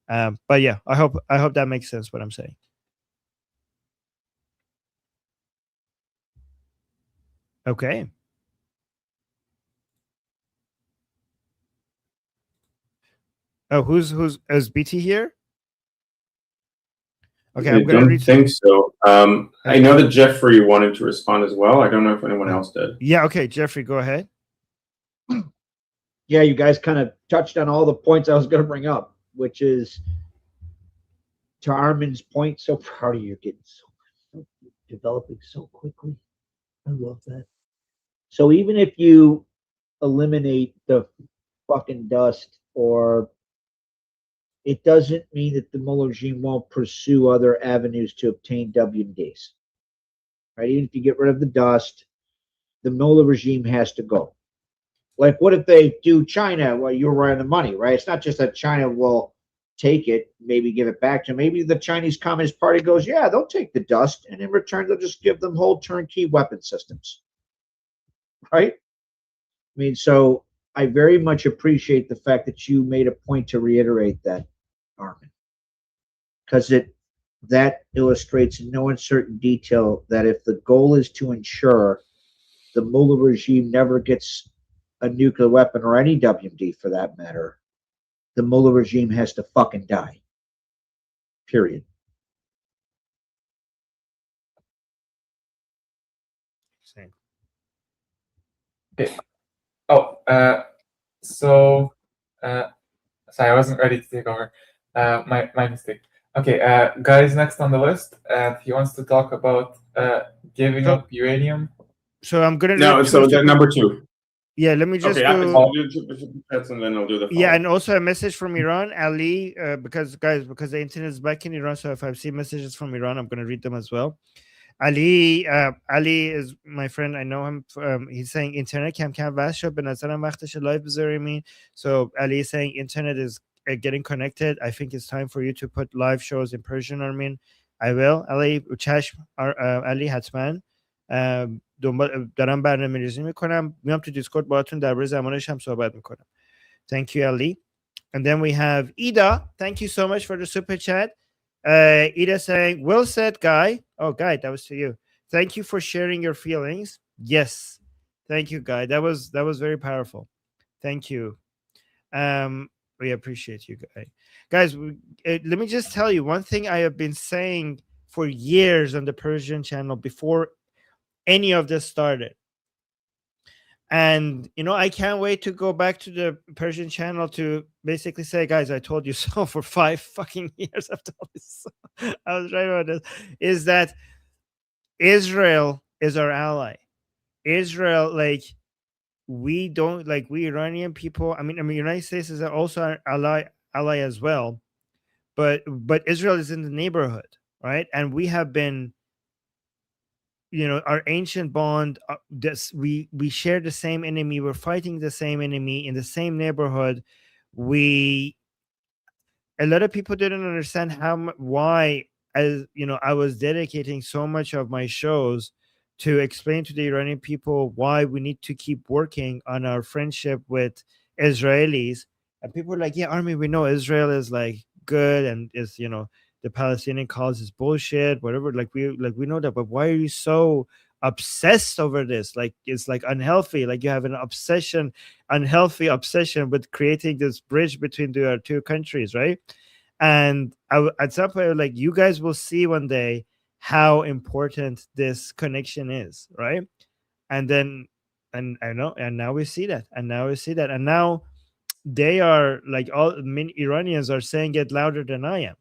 but yeah, I hope that makes sense what I'm saying. Okay. Oh, who's is BT here? Okay, I I'm gonna don't read. think so. I know that Jeffrey wanted to respond as well. I don't know if anyone else did. Yeah. Okay, Jeffrey, go ahead. Yeah, you guys kind of touched on all the points I was going to bring up, which is to Armin's point. So proud of you, getting so developing so quickly. I love that. So even if you eliminate the fucking dust, or it doesn't mean that the Mueller regime won't pursue other avenues to obtain WMDs. Right? Even if you get rid of the dust, the Mueller regime has to go. Like, what if they do China? Well, you're right on the money, right? It's not just that China will take it, maybe give it back to. Maybe the Chinese Communist Party goes, yeah, they'll take the dust, and in return, they'll just give them whole turnkey weapon systems. Right? I mean, so I very much appreciate the fact that you made a point to reiterate that, Armin, because that illustrates in no uncertain detail that if the goal is to ensure the Mullah regime never gets a nuclear weapon, or any WMD for that matter, the Mullah regime has to fucking die. Period. Same. Okay. Oh, sorry, I wasn't ready to take over. My mistake. Okay, Guy's next on the list, and he wants to talk about giving up uranium. So I'm gonna number 2. Yeah, let me just okay, do. I'll do and then I'll do the. Yeah, and also a message from Iran, Ali, because the internet is back in Iran, so if I see messages from Iran, I'm gonna read them as well. Ali is my friend. I know him. He's saying internet کم کم وصل شد. به نظرم وقتش لایو بذاریم. So Ali is saying internet is getting connected. I think it's time for you to put live shows in Persian, Armin. I will. Ali چشم Ali حتما. دارم برنامه‌ریزی میکنم. میام تو دیسکورد باهاتون درباره زمانش هم صحبت میکنم. Thank you, Ali. And then we have Ida. Thank you so much for the super chat. Ida saying, well said, Guy. Oh, Guy, that was to you. Thank you for sharing your feelings. Yes. Thank you, Guy. That was very powerful. Thank you. We appreciate you, Guy. Guys, let me just tell you one thing I have been saying for years on the Persian channel before any of this started. And, I can't wait to go back to the Persian channel to basically say, guys, I told you so for 5 fucking years. I've told you so. I was right about this. Is that Israel is our ally. Israel, we don't, we Iranian people, I mean, United States is also our ally as well. But Israel is in the neighborhood, right? And we have been, our ancient bond, we share the same enemy. We're fighting the same enemy in the same neighborhood. A lot of people didn't understand why, I was dedicating so much of my shows to explain to the Iranian people why we need to keep working on our friendship with Israelis. And people are like, yeah, Armin, we know Israel is good and is, the Palestinian cause is bullshit, whatever. We know that, but why are you so obsessed over this? It's unhealthy. You have an unhealthy obsession with creating this bridge between the two countries, right? And at some point, you guys will see one day how important this connection is, right? And then, and I know, and now we see that, and now they are all many Iranians are saying it louder than I am.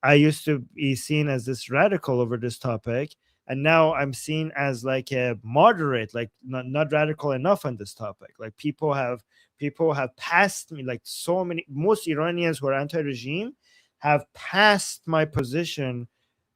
I used to be seen as this radical over this topic, and now I'm seen as like a moderate, like not radical enough on this topic. Like people have passed me, like most Iranians who are anti-regime have passed my position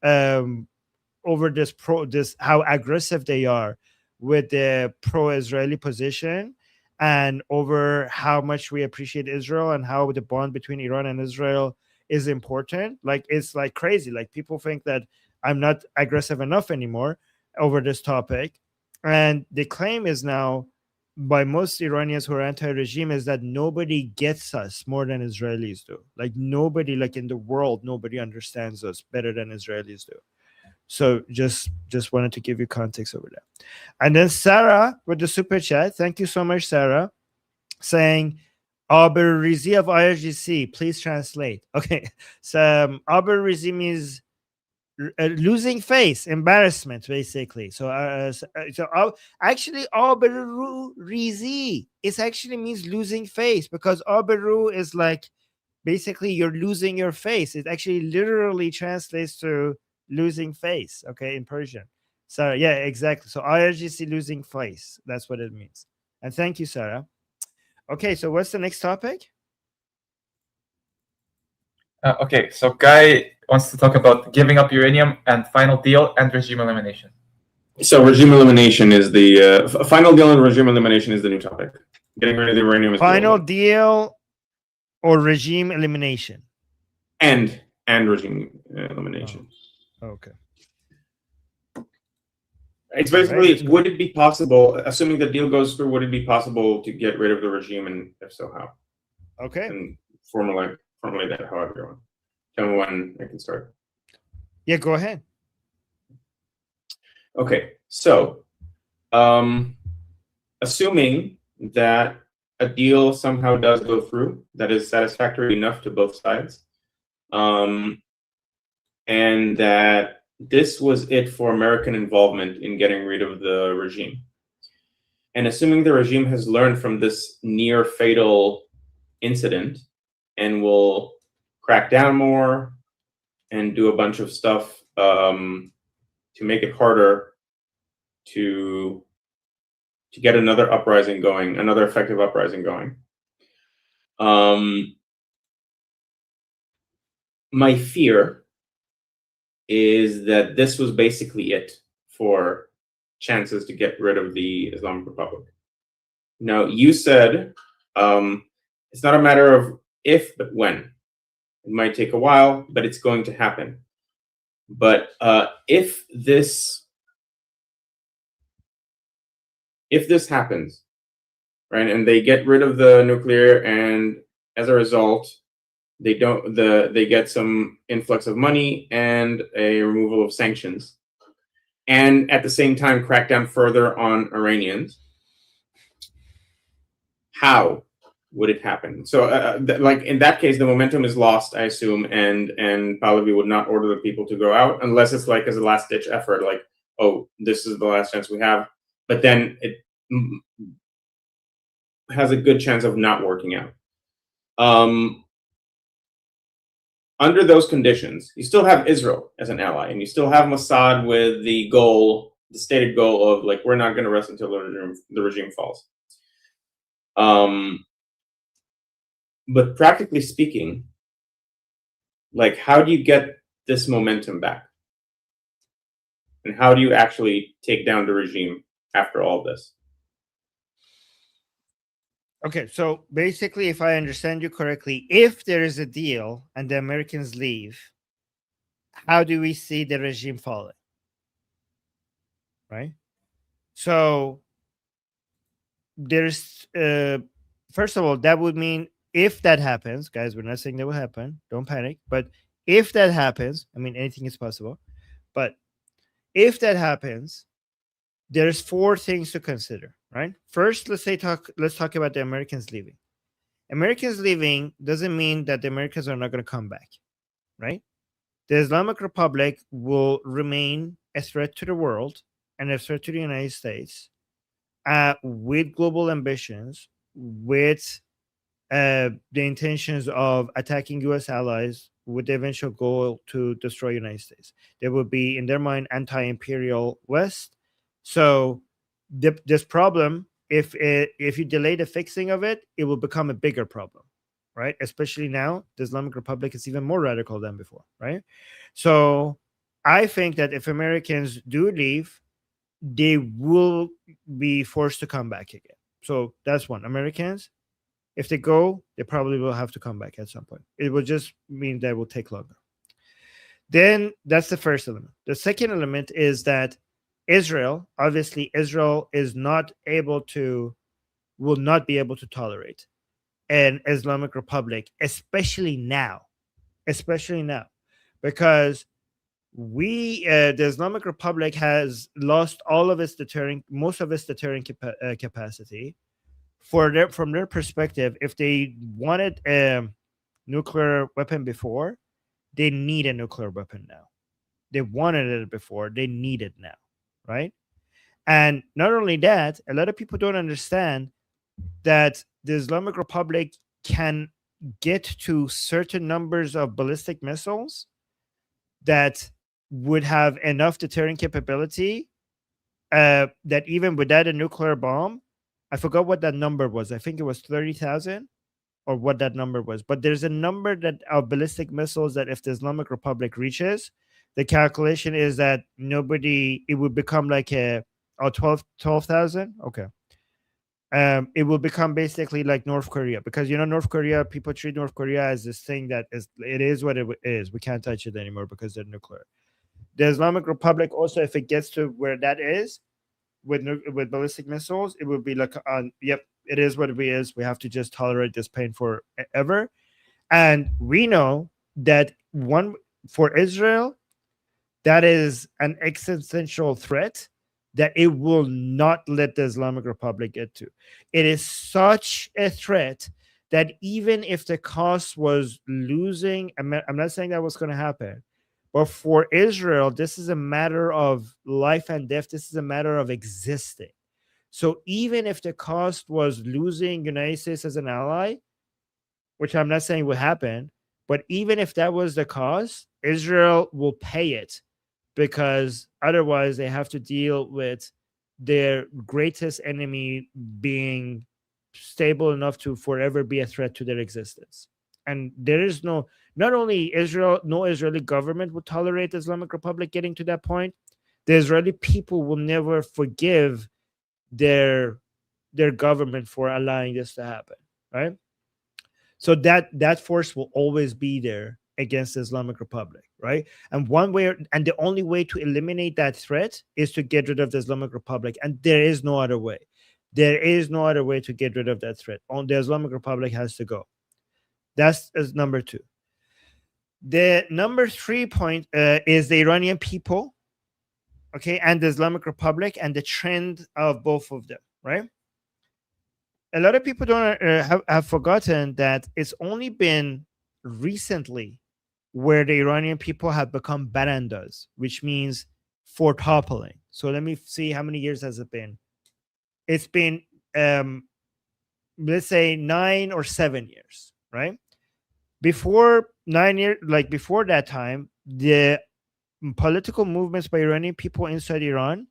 over this how aggressive they are with the pro-Israeli position, and over how much we appreciate Israel and how the bond between Iran and Israel is important. Like it's like crazy. Like people think that I'm not aggressive enough anymore over this topic. And the claim is now by most Iranians who are anti-regime is that nobody gets us more than Israelis do. Like nobody, like in the world, nobody understands us better than Israelis do. So just wanted to give you context over that. And then Sarah with the super chat. Thank you so much, Sarah, saying Aberizi of IRGC, please translate. Okay, so Aberizi means losing face, embarrassment, basically. So actually Aberizi, it actually means losing face, because Aberu is like basically you're losing your face. It actually literally translates to losing face, okay, in Persian. So yeah, exactly. So IRGC, losing face, that's what it means. And thank you, Sarah. Okay, so what's the next topic? Okay, so Guy wants to talk about giving up uranium and final deal and regime elimination. So regime elimination is the final deal, and regime elimination is the new topic. Getting rid of the uranium is final deal or regime elimination, and regime elimination. Oh. Okay. It's basically, would it be possible, assuming the deal goes through, would it be possible to get rid of the regime, and if so, how? Okay. And formulate that however you want. Tell me when I can start. Yeah, go ahead. Okay, so assuming that a deal somehow does go through that is satisfactory enough to both sides, and that this was it for American involvement in getting rid of the regime, and assuming the regime has learned from this near fatal incident and will crack down more and do a bunch of stuff to make it harder to get another uprising going, another effective uprising going. My fear is that this was basically it for chances to get rid of the Islamic Republic. Now, you said it's not a matter of if, but when. It might take a while, but it's going to happen. But if this happens, right, and they get rid of the nuclear, and as a result, they get some influx of money and a removal of sanctions, and at the same time crack down further on Iranians, how would it happen? So like in that case, the momentum is lost, I assume, and Pahlavi would not order the people to go out unless it's like as a last ditch effort, like, oh, this is the last chance we have. But then it has a good chance of not working out. Under those conditions, you still have Israel as an ally, and you still have Mossad with the stated goal of like, we're not going to rest until the regime falls. But practically speaking, like, how do you get this momentum back? And how do you actually take down the regime after all this? Okay, so basically, if I understand you correctly, if there is a deal and the Americans leave, how do we see the regime falling? Right? So there's, first of all, that would mean if that happens, guys, we're not saying that will happen. Don't panic. But if that happens, I mean, anything is possible. But if that happens, there's four things to consider, right? First, let's talk about the Americans leaving. Americans leaving doesn't mean that the Americans are not going to come back, right? The Islamic Republic will remain a threat to the world and a threat to the United States, with global ambitions, with the intentions of attacking U.S. allies with the eventual goal to destroy United States. They would be, in their mind, anti-imperial West. So this problem, if you delay the fixing of it, it will become a bigger problem, right? Especially now, the Islamic Republic is even more radical than before, right? So I think that if Americans do leave, they will be forced to come back again. So that's one. Americans, if they go, they probably will have to come back at some point. It will just mean that it will take longer. Then that's the first element. The second element is that Israel is not able to, will not be able to tolerate an Islamic Republic, especially now, because the Islamic Republic has lost all of its most of its deterrent capacity. From their perspective, if they wanted a nuclear weapon before, they need a nuclear weapon now. They wanted it before, they need it now, right? And not only that, a lot of people don't understand that the Islamic Republic can get to certain numbers of ballistic missiles that would have enough deterrent capability that even without a nuclear bomb, I forgot what that number was. I think it was 30,000 or what that number was. But there's a number that of ballistic missiles that if the Islamic Republic reaches, the calculation is that it would become like 12,000. Okay. It will become basically like North Korea, because North Korea, people treat North Korea as this thing that it is what it is. We can't touch it anymore because they're nuclear. The Islamic Republic also, if it gets to where that is with ballistic missiles, it will be like, yep, it is what it is. We have to just tolerate this pain forever. And we know that for Israel, that is an existential threat that it will not let the Islamic Republic get to. It is such a threat that even if the cost was losing, I'm not saying that was going to happen, but for Israel, this is a matter of life and death. This is a matter of existing. So even if the cost was losing United States as an ally, which I'm not saying will happen, but even if that was the cost, Israel will pay it, because otherwise they have to deal with their greatest enemy being stable enough to forever be a threat to their existence. And there is not only Israel, no Israeli government would tolerate the Islamic Republic getting to that point. The Israeli people will never forgive their government for allowing this to happen, right? So that force will always be there against the Islamic Republic, right? And the only way to eliminate that threat is to get rid of the Islamic Republic, and there is no other way. There is no other way to get rid of that threat. The Islamic Republic has to go. That's number two. The number 3 point is the Iranian people, okay, and the Islamic Republic, and the trend of both of them, right? A lot of people don't have forgotten that it's only been recently where the Iranian people have become barandas, which means for toppling. So let me see, how many years has it been? It's been, let's say 9 or 7 years, right? Before 9 years, like before that time, the political movements by Iranian people inside Iran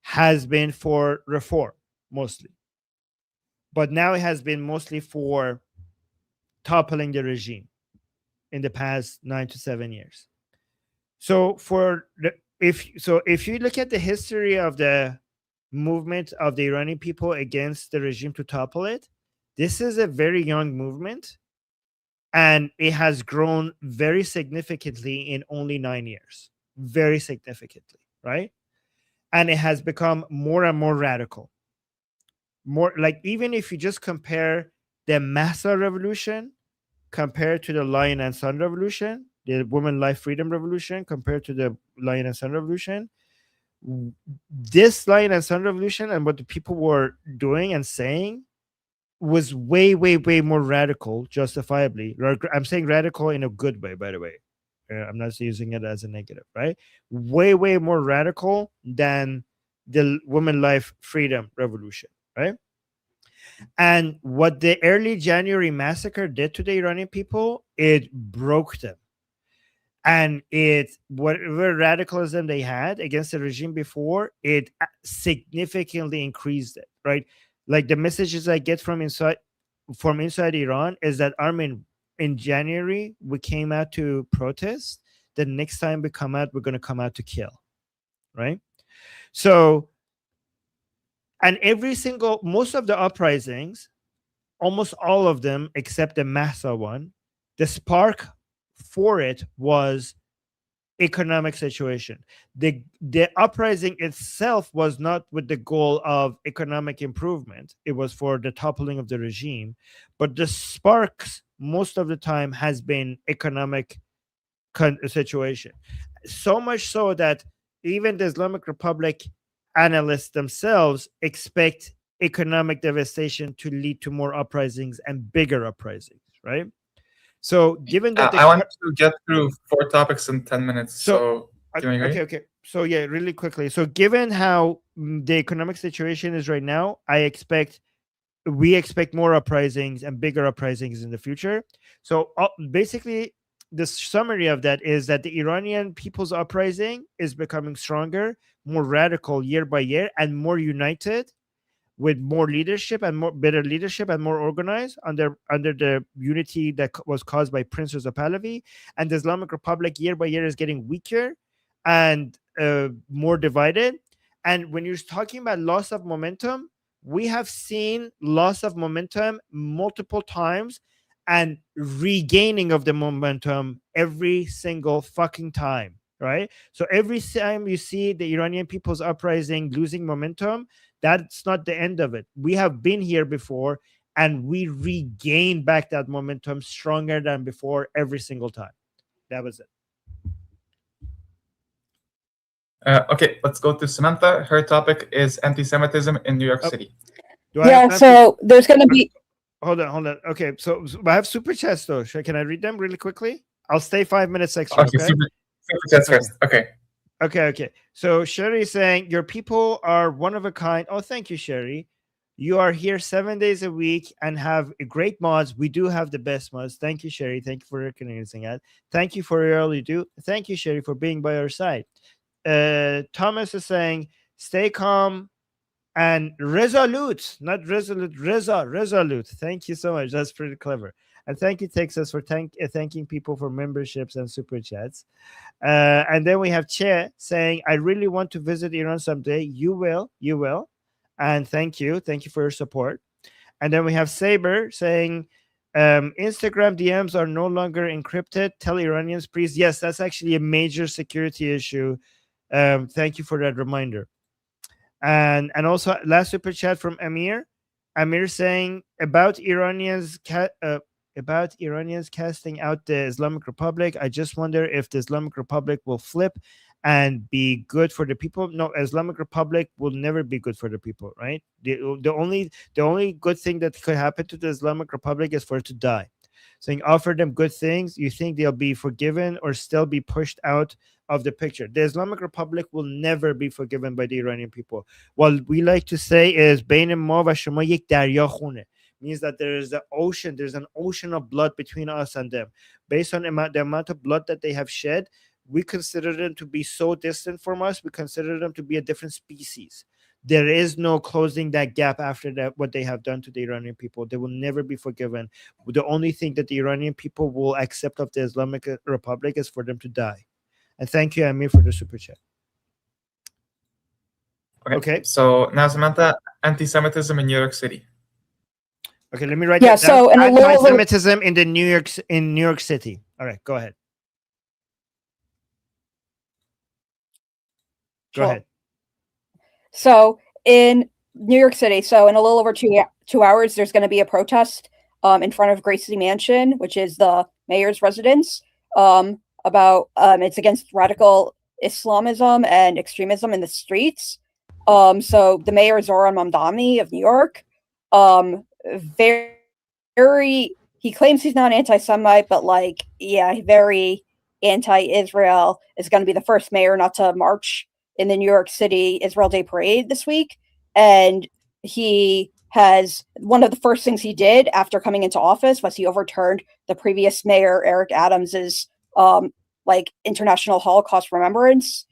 has been for reform mostly, but now it has been mostly for toppling the regime in the past 9 to 7 years. So if you look at the history of the movement of the Iranian people against the regime to topple it, this is a very young movement, and it has grown very significantly in only 9 years, very significantly, right? And it has become more and more radical. More like, even if you just compare the Mahsa revolution compared to the Lion and Sun revolution, the Women, Life, Freedom revolution compared to the Lion and Sun revolution, this Lion and Sun revolution and what the people were doing and saying was way, way, way more radical, justifiably. I'm saying radical in a good way, by the way. I'm not using it as a negative, right? Way, way more radical than the Women, Life, Freedom revolution, right? And what the early January massacre did to the Iranian people, it broke them. And it, whatever radicalism they had against the regime before, it significantly increased it, right? Like the messages I get from inside Iran is that, Armin, in January, we came out to protest. The next time we come out, we're going to come out to kill, right? So, and most of the uprisings, almost all of them, except the Mahsa one, the spark for it was economic situation. The uprising itself was not with the goal of economic improvement. It was for the toppling of the regime. But the sparks, most of the time, has been economic situation. So much so that even the Islamic Republic analysts themselves expect economic devastation to lead to more uprisings and bigger uprisings, right? So given that I want to get through 4 topics in 10 minutes. So do you agree? Okay. So yeah, really quickly. So given how the economic situation is right now, we expect more uprisings and bigger uprisings in the future. So basically, the summary of that is that the Iranian people's uprising is becoming stronger, more radical year by year, and more united, with more leadership and better leadership and more organized under the unity that was caused by Prince Reza Pahlavi. And the Islamic Republic year by year is getting weaker and more divided. And when you're talking about loss of momentum, we have seen loss of momentum multiple times and regaining of the momentum every single fucking time, right? So every time you see the Iranian people's uprising losing momentum, that's not the end of it. We have been here before, and we regain back that momentum stronger than before every single time. That was it. Okay, let's go to Samantha. Her topic is anti-Semitism in New York City. So there's going to be... Hold on. Okay, so I have super chats though. Can I read them really quickly? I'll stay 5 minutes extra. Okay, super chats first. Okay. Okay. So Sherry is saying, your people are one of a kind. Oh, thank you, Sherry. You are here 7 days a week and have great mods. We do have the best mods. Thank you, Sherry. Thank you for recognizing that. Thank you for all you do. Thank you, Sherry, for being by our side. Thomas is saying, stay calm and resolute, not resolute, resolute. Thank you so much. That's pretty clever. And thank you, Texas, for thanking people for memberships and super chats. And then we have Che saying, I really want to visit Iran someday. You will. And thank you for your support. And then we have Saber saying, Instagram DMs are no longer encrypted. Tell Iranians, please. Yes, that's actually a major security issue. Thank you for that reminder. And also last super chat from Amir saying about Iranians casting out the Islamic Republic. I just wonder if the Islamic Republic will flip and be good for the people. No, Islamic Republic will never be good for the people, right? The only good thing that could happen to the Islamic Republic is for it to die. Saying offer them good things, you think they'll be forgiven or still be pushed out of the picture. The Islamic Republic will never be forgiven by the Iranian people. What we like to say is بین ما و شما یک دریا خونه, means that there's an ocean of blood between us and them. Based on the amount of blood that they have shed, we consider them to be so distant from us. We consider them to be a different species. There is no closing that gap after that, what they have done to the Iranian people. They will never be forgiven. The only thing that the Iranian people will accept of the Islamic Republic is for them to die. And thank you, Amir, for the super chat. Okay. So now, Samantha, anti-Semitism in New York City. Okay, let me write Yeah, that down. so in a little- Anti-Semitism in New York City. All right, go ahead. Go ahead. So in New York City, so in a little over 2 hours, there's going to be a protest in front of Gracie Mansion, which is the mayor's residence, about it's against radical Islamism and extremism in the streets. So the mayor, Zoran Mamdani of New York, he claims he's not anti-Semite, but very anti-Israel, is going to be the first mayor not to march in the New York City Israel Day Parade this week. And he has one of the first things he did after coming into office was he overturned the previous mayor Eric Adams's like International Holocaust Remembrance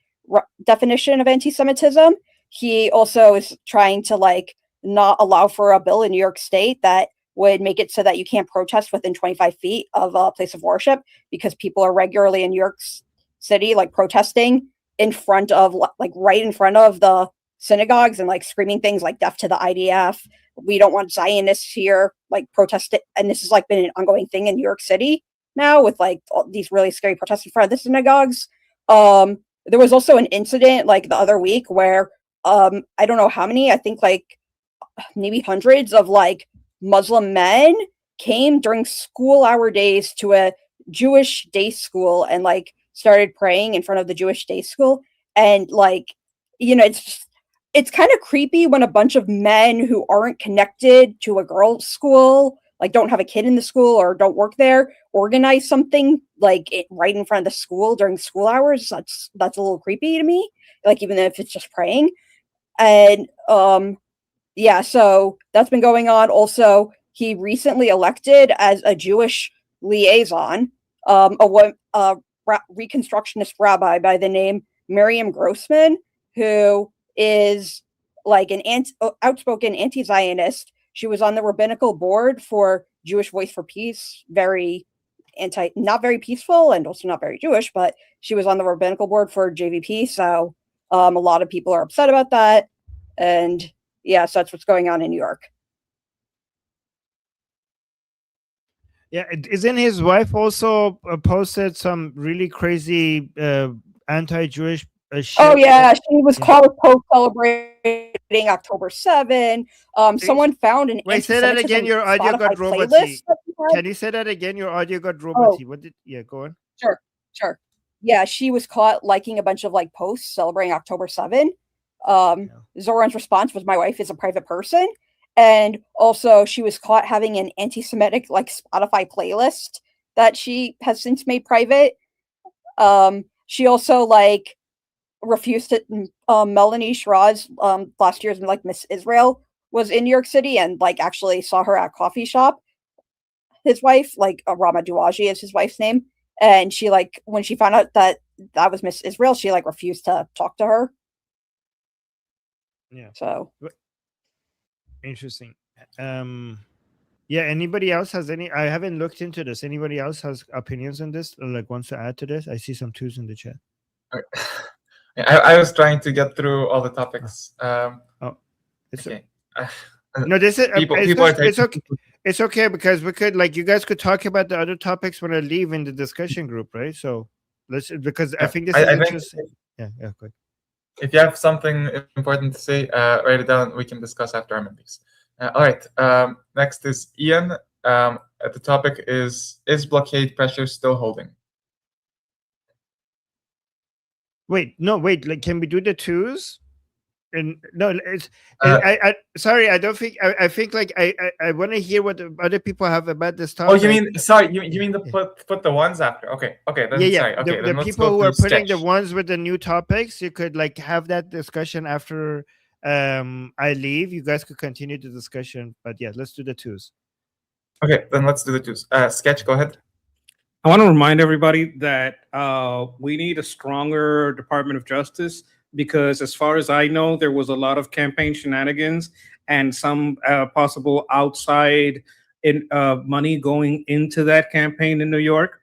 definition of anti-Semitism. He also is trying to like not allow for a bill in New York State that would make it so that you can't protest within 25 feet of a place of worship, because people are regularly in New York City like protesting in front of like right in front of the synagogues and like screaming things like death to the IDF. We don't want Zionists here, like protest it. And this has like been an ongoing thing in New York City now with like all these really scary protests in front of the synagogues. There was also an incident like the other week where I don't know how many, I think like maybe hundreds of like Muslim men came during school hour days to a Jewish day school and like started praying in front of the Jewish day school. And like, you know, it's kind of creepy when a bunch of men who aren't connected to a girls' school, like don't have a kid in the school or don't work there, organize something like right in front of the school during school hours. That's a little creepy to me, like even if it's just praying. And yeah, so that's been going on. Also, he recently elected as a Jewish liaison, a Reconstructionist rabbi by the name Miriam Grossman, who is like an outspoken anti-Zionist. She was on the rabbinical board for Jewish Voice for Peace, not very peaceful and also not very Jewish, but she was on the rabbinical board for JVP. So a lot of people are upset about that. And yeah, so that's what's going on in New York. Yeah, isn't his wife also posted some really crazy anti-Jewish shit? Oh yeah, she was caught with post celebrating October 7. Someone found an Wait, say that again. Your audio got roboty. Can you say that again? Your audio got roboty. What did? Yeah, go on. Sure. Yeah, she was caught liking a bunch of like posts celebrating October 7. Zoran's response was, "My wife is a private person." And also she was caught having an anti-Semitic like Spotify playlist that she has since made private. She also like refused to Melanie Shiraz last year's like Miss Israel was in New York City and like actually saw her at a coffee shop. His wife, like Rama Douaji is his wife's name, and she like when she found out that that was Miss Israel, she like refused to talk to her. Yeah. So interesting. Yeah, anybody else has any? I haven't looked into this. Anybody else has opinions on this or like wants to add to this? I see some twos in the chat. I was trying to get through all the topics. It's okay. No, this is it's okay. It's okay because we could like you guys could talk about the other topics when I leave in the discussion group, right? So let's because I think this is interesting. Yeah, good. If you have something important to say, write it down. We can discuss after Armin leaves. All right. Next is Ian. The topic is blockade pressure still holding? Wait, like, can we do the twos? And no, it's I sorry, I don't think I think like I want to hear what other people have about this topic. Oh, you mean sorry? You mean to put the ones after? Okay. Then, yeah. Sorry. Okay, the people who are putting the ones with the new topics, you could like have that discussion after I leave. You guys could continue the discussion, but yeah, let's do the twos. Okay, then let's do the twos. Sketch, go ahead. I want to remind everybody that we need a stronger Department of Justice, because as far as I know, there was a lot of campaign shenanigans and some possible outside money going into that campaign in New York.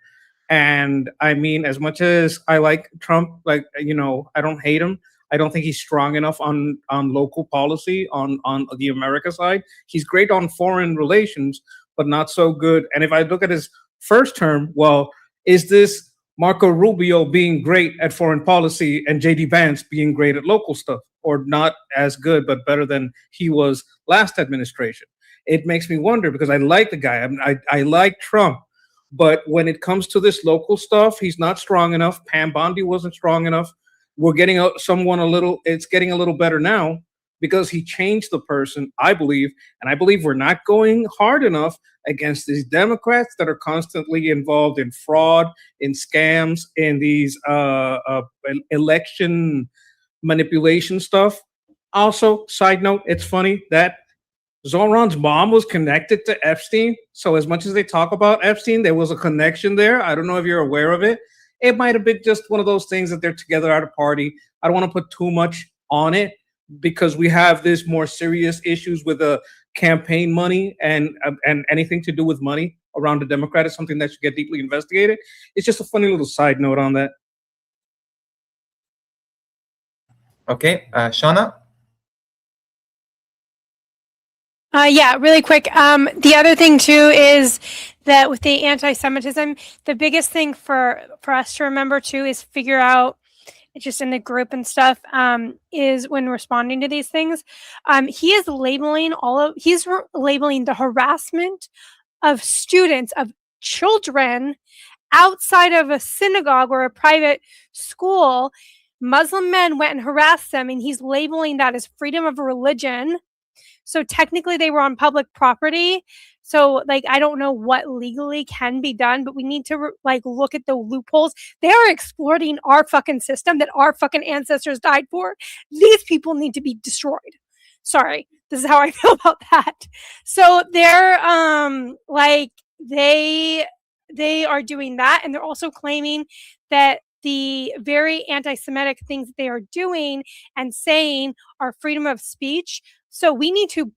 And I mean, as much as I like Trump, like, you know, I don't hate him. I don't think he's strong enough on local policy on the America side. He's great on foreign relations, but not so good. And if I look at his first term, well, is this Marco Rubio being great at foreign policy and JD Vance being great at local stuff, or not as good, but better than he was last administration? It makes me wonder, because I like the guy. I like Trump, but when it comes to this local stuff, he's not strong enough. Pam Bondi wasn't strong enough. We're getting it's getting a little better now because he changed the person, I believe. And I believe we're not going hard enough against these Democrats that are constantly involved in fraud, in scams, in these election manipulation stuff. Also, side note, it's funny that Zoran's mom was connected to Epstein. So as much as they talk about Epstein, there was a connection there. I don't know if you're aware of it. It might have been just one of those things that they're together at a party. I don't want to put too much on it because we have this more serious issues with the campaign money and anything to do with money around the Democrat is something that should get deeply investigated. It's just a funny little side note on that. Okay, Shauna? Yeah, really quick. The other thing too is that with the anti-Semitism, the biggest thing for us to remember too is figure out, just in the group and stuff, is when responding to these things, he is labeling labeling the harassment of students, of children outside of a synagogue or a private school. Muslim men went and harassed them, and he's labeling that as freedom of religion. So technically they were on public property. So like, I don't know what legally can be done, but we need to look at the loopholes. They are exploiting our fucking system that our fucking ancestors died for. These people need to be destroyed. Sorry, this is how I feel about that. So they're they are doing that, and they're also claiming that the very anti-Semitic things that they are doing and saying are freedom of speech. So we need to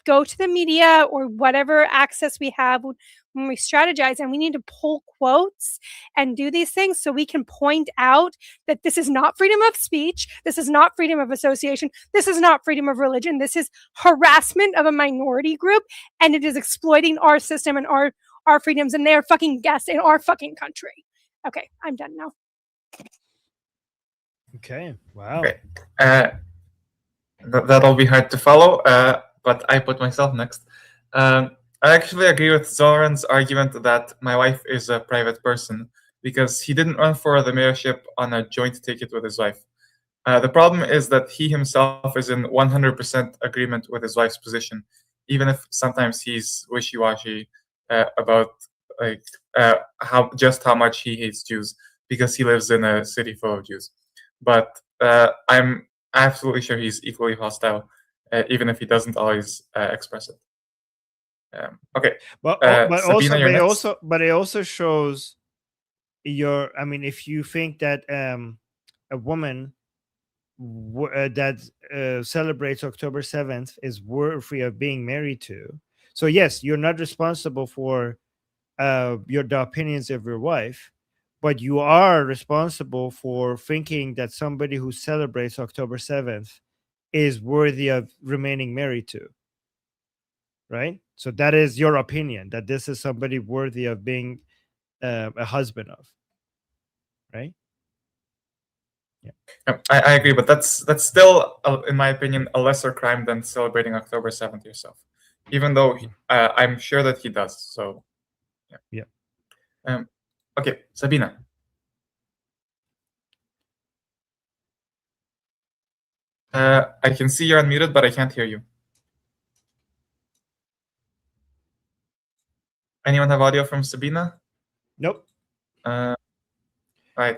go to the media or whatever access we have when we strategize, and we need to pull quotes and do these things so we can point out that this is not freedom of speech, this is not freedom of association, this is not freedom of religion, this is harassment of a minority group, and it is exploiting our system and our freedoms, and they are fucking guests in our fucking country. Okay, I'm done now. Okay, wow. Okay. That'll be hard to follow, but I put myself next. I actually agree with Zoran's argument that my wife is a private person because he didn't run for the mayorship on a joint ticket with his wife. The problem is that he himself is in 100% agreement with his wife's position, even if sometimes he's wishy-washy about how much he hates Jews because he lives in a city full of Jews. But I'm absolutely sure he's equally hostile, even if he doesn't always express it. Okay, but Sabina, it also shows your. I mean, if you think that a woman that celebrates October 7th is worthy of being married to, so yes, you're not responsible for the opinions of your wife, but you are responsible for thinking that somebody who celebrates October 7th is worthy of remaining married to. Right? So that is your opinion, that this is somebody worthy of being a husband of. Right? Yeah. I agree, but that's still, in my opinion, a lesser crime than celebrating October 7th yourself, even though I'm sure that he does. So, yeah. Okay, Sabina. I can see you're unmuted, but I can't hear you. Anyone have audio from Sabina? Nope. Right.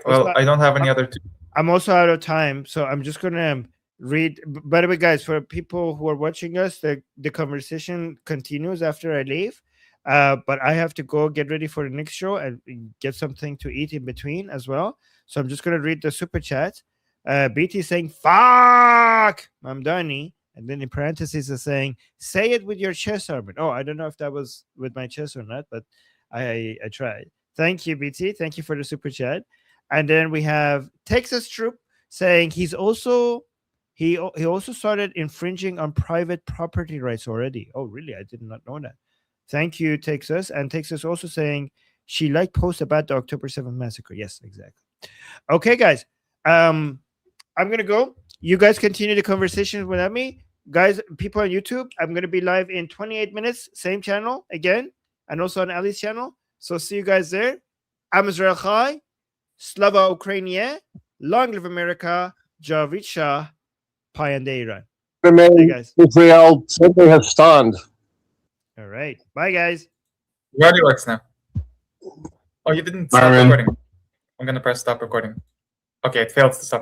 Well, I don't have any other. I'm also out of time, so I'm just gonna read. By the way, guys, for people who are watching us, the conversation continues after I leave. But I have to go get ready for the next show and get something to eat in between as well. So I'm just going to read the super chat. BT saying, fuck, Mamdani. And then in parentheses is saying, say it with your chest, Armin. Oh, I don't know if that was with my chest or not, but I tried. Thank you, BT. Thank you for the super chat. And then we have Texas Troop saying he also started infringing on private property rights already. Oh, really? I did not know that. Thank you, Texas. And Texas also saying she liked posts about the October 7th massacre. Yes, exactly. Okay, guys. I'm going to go. You guys continue the conversation without me. Guys, people on YouTube, I'm going to be live in 28 minutes. Same channel again. And also on Ali's channel. So see you guys there. I'm Israel Chai. Slava Ukraine. Long live America. Javid Shah. Payande Iran. Hey, guys. Israel simply has stunned. All right. Bye, guys. Your audio works now. Oh, you didn't stop recording. I'm going to press stop recording. Okay, it failed to stop recording.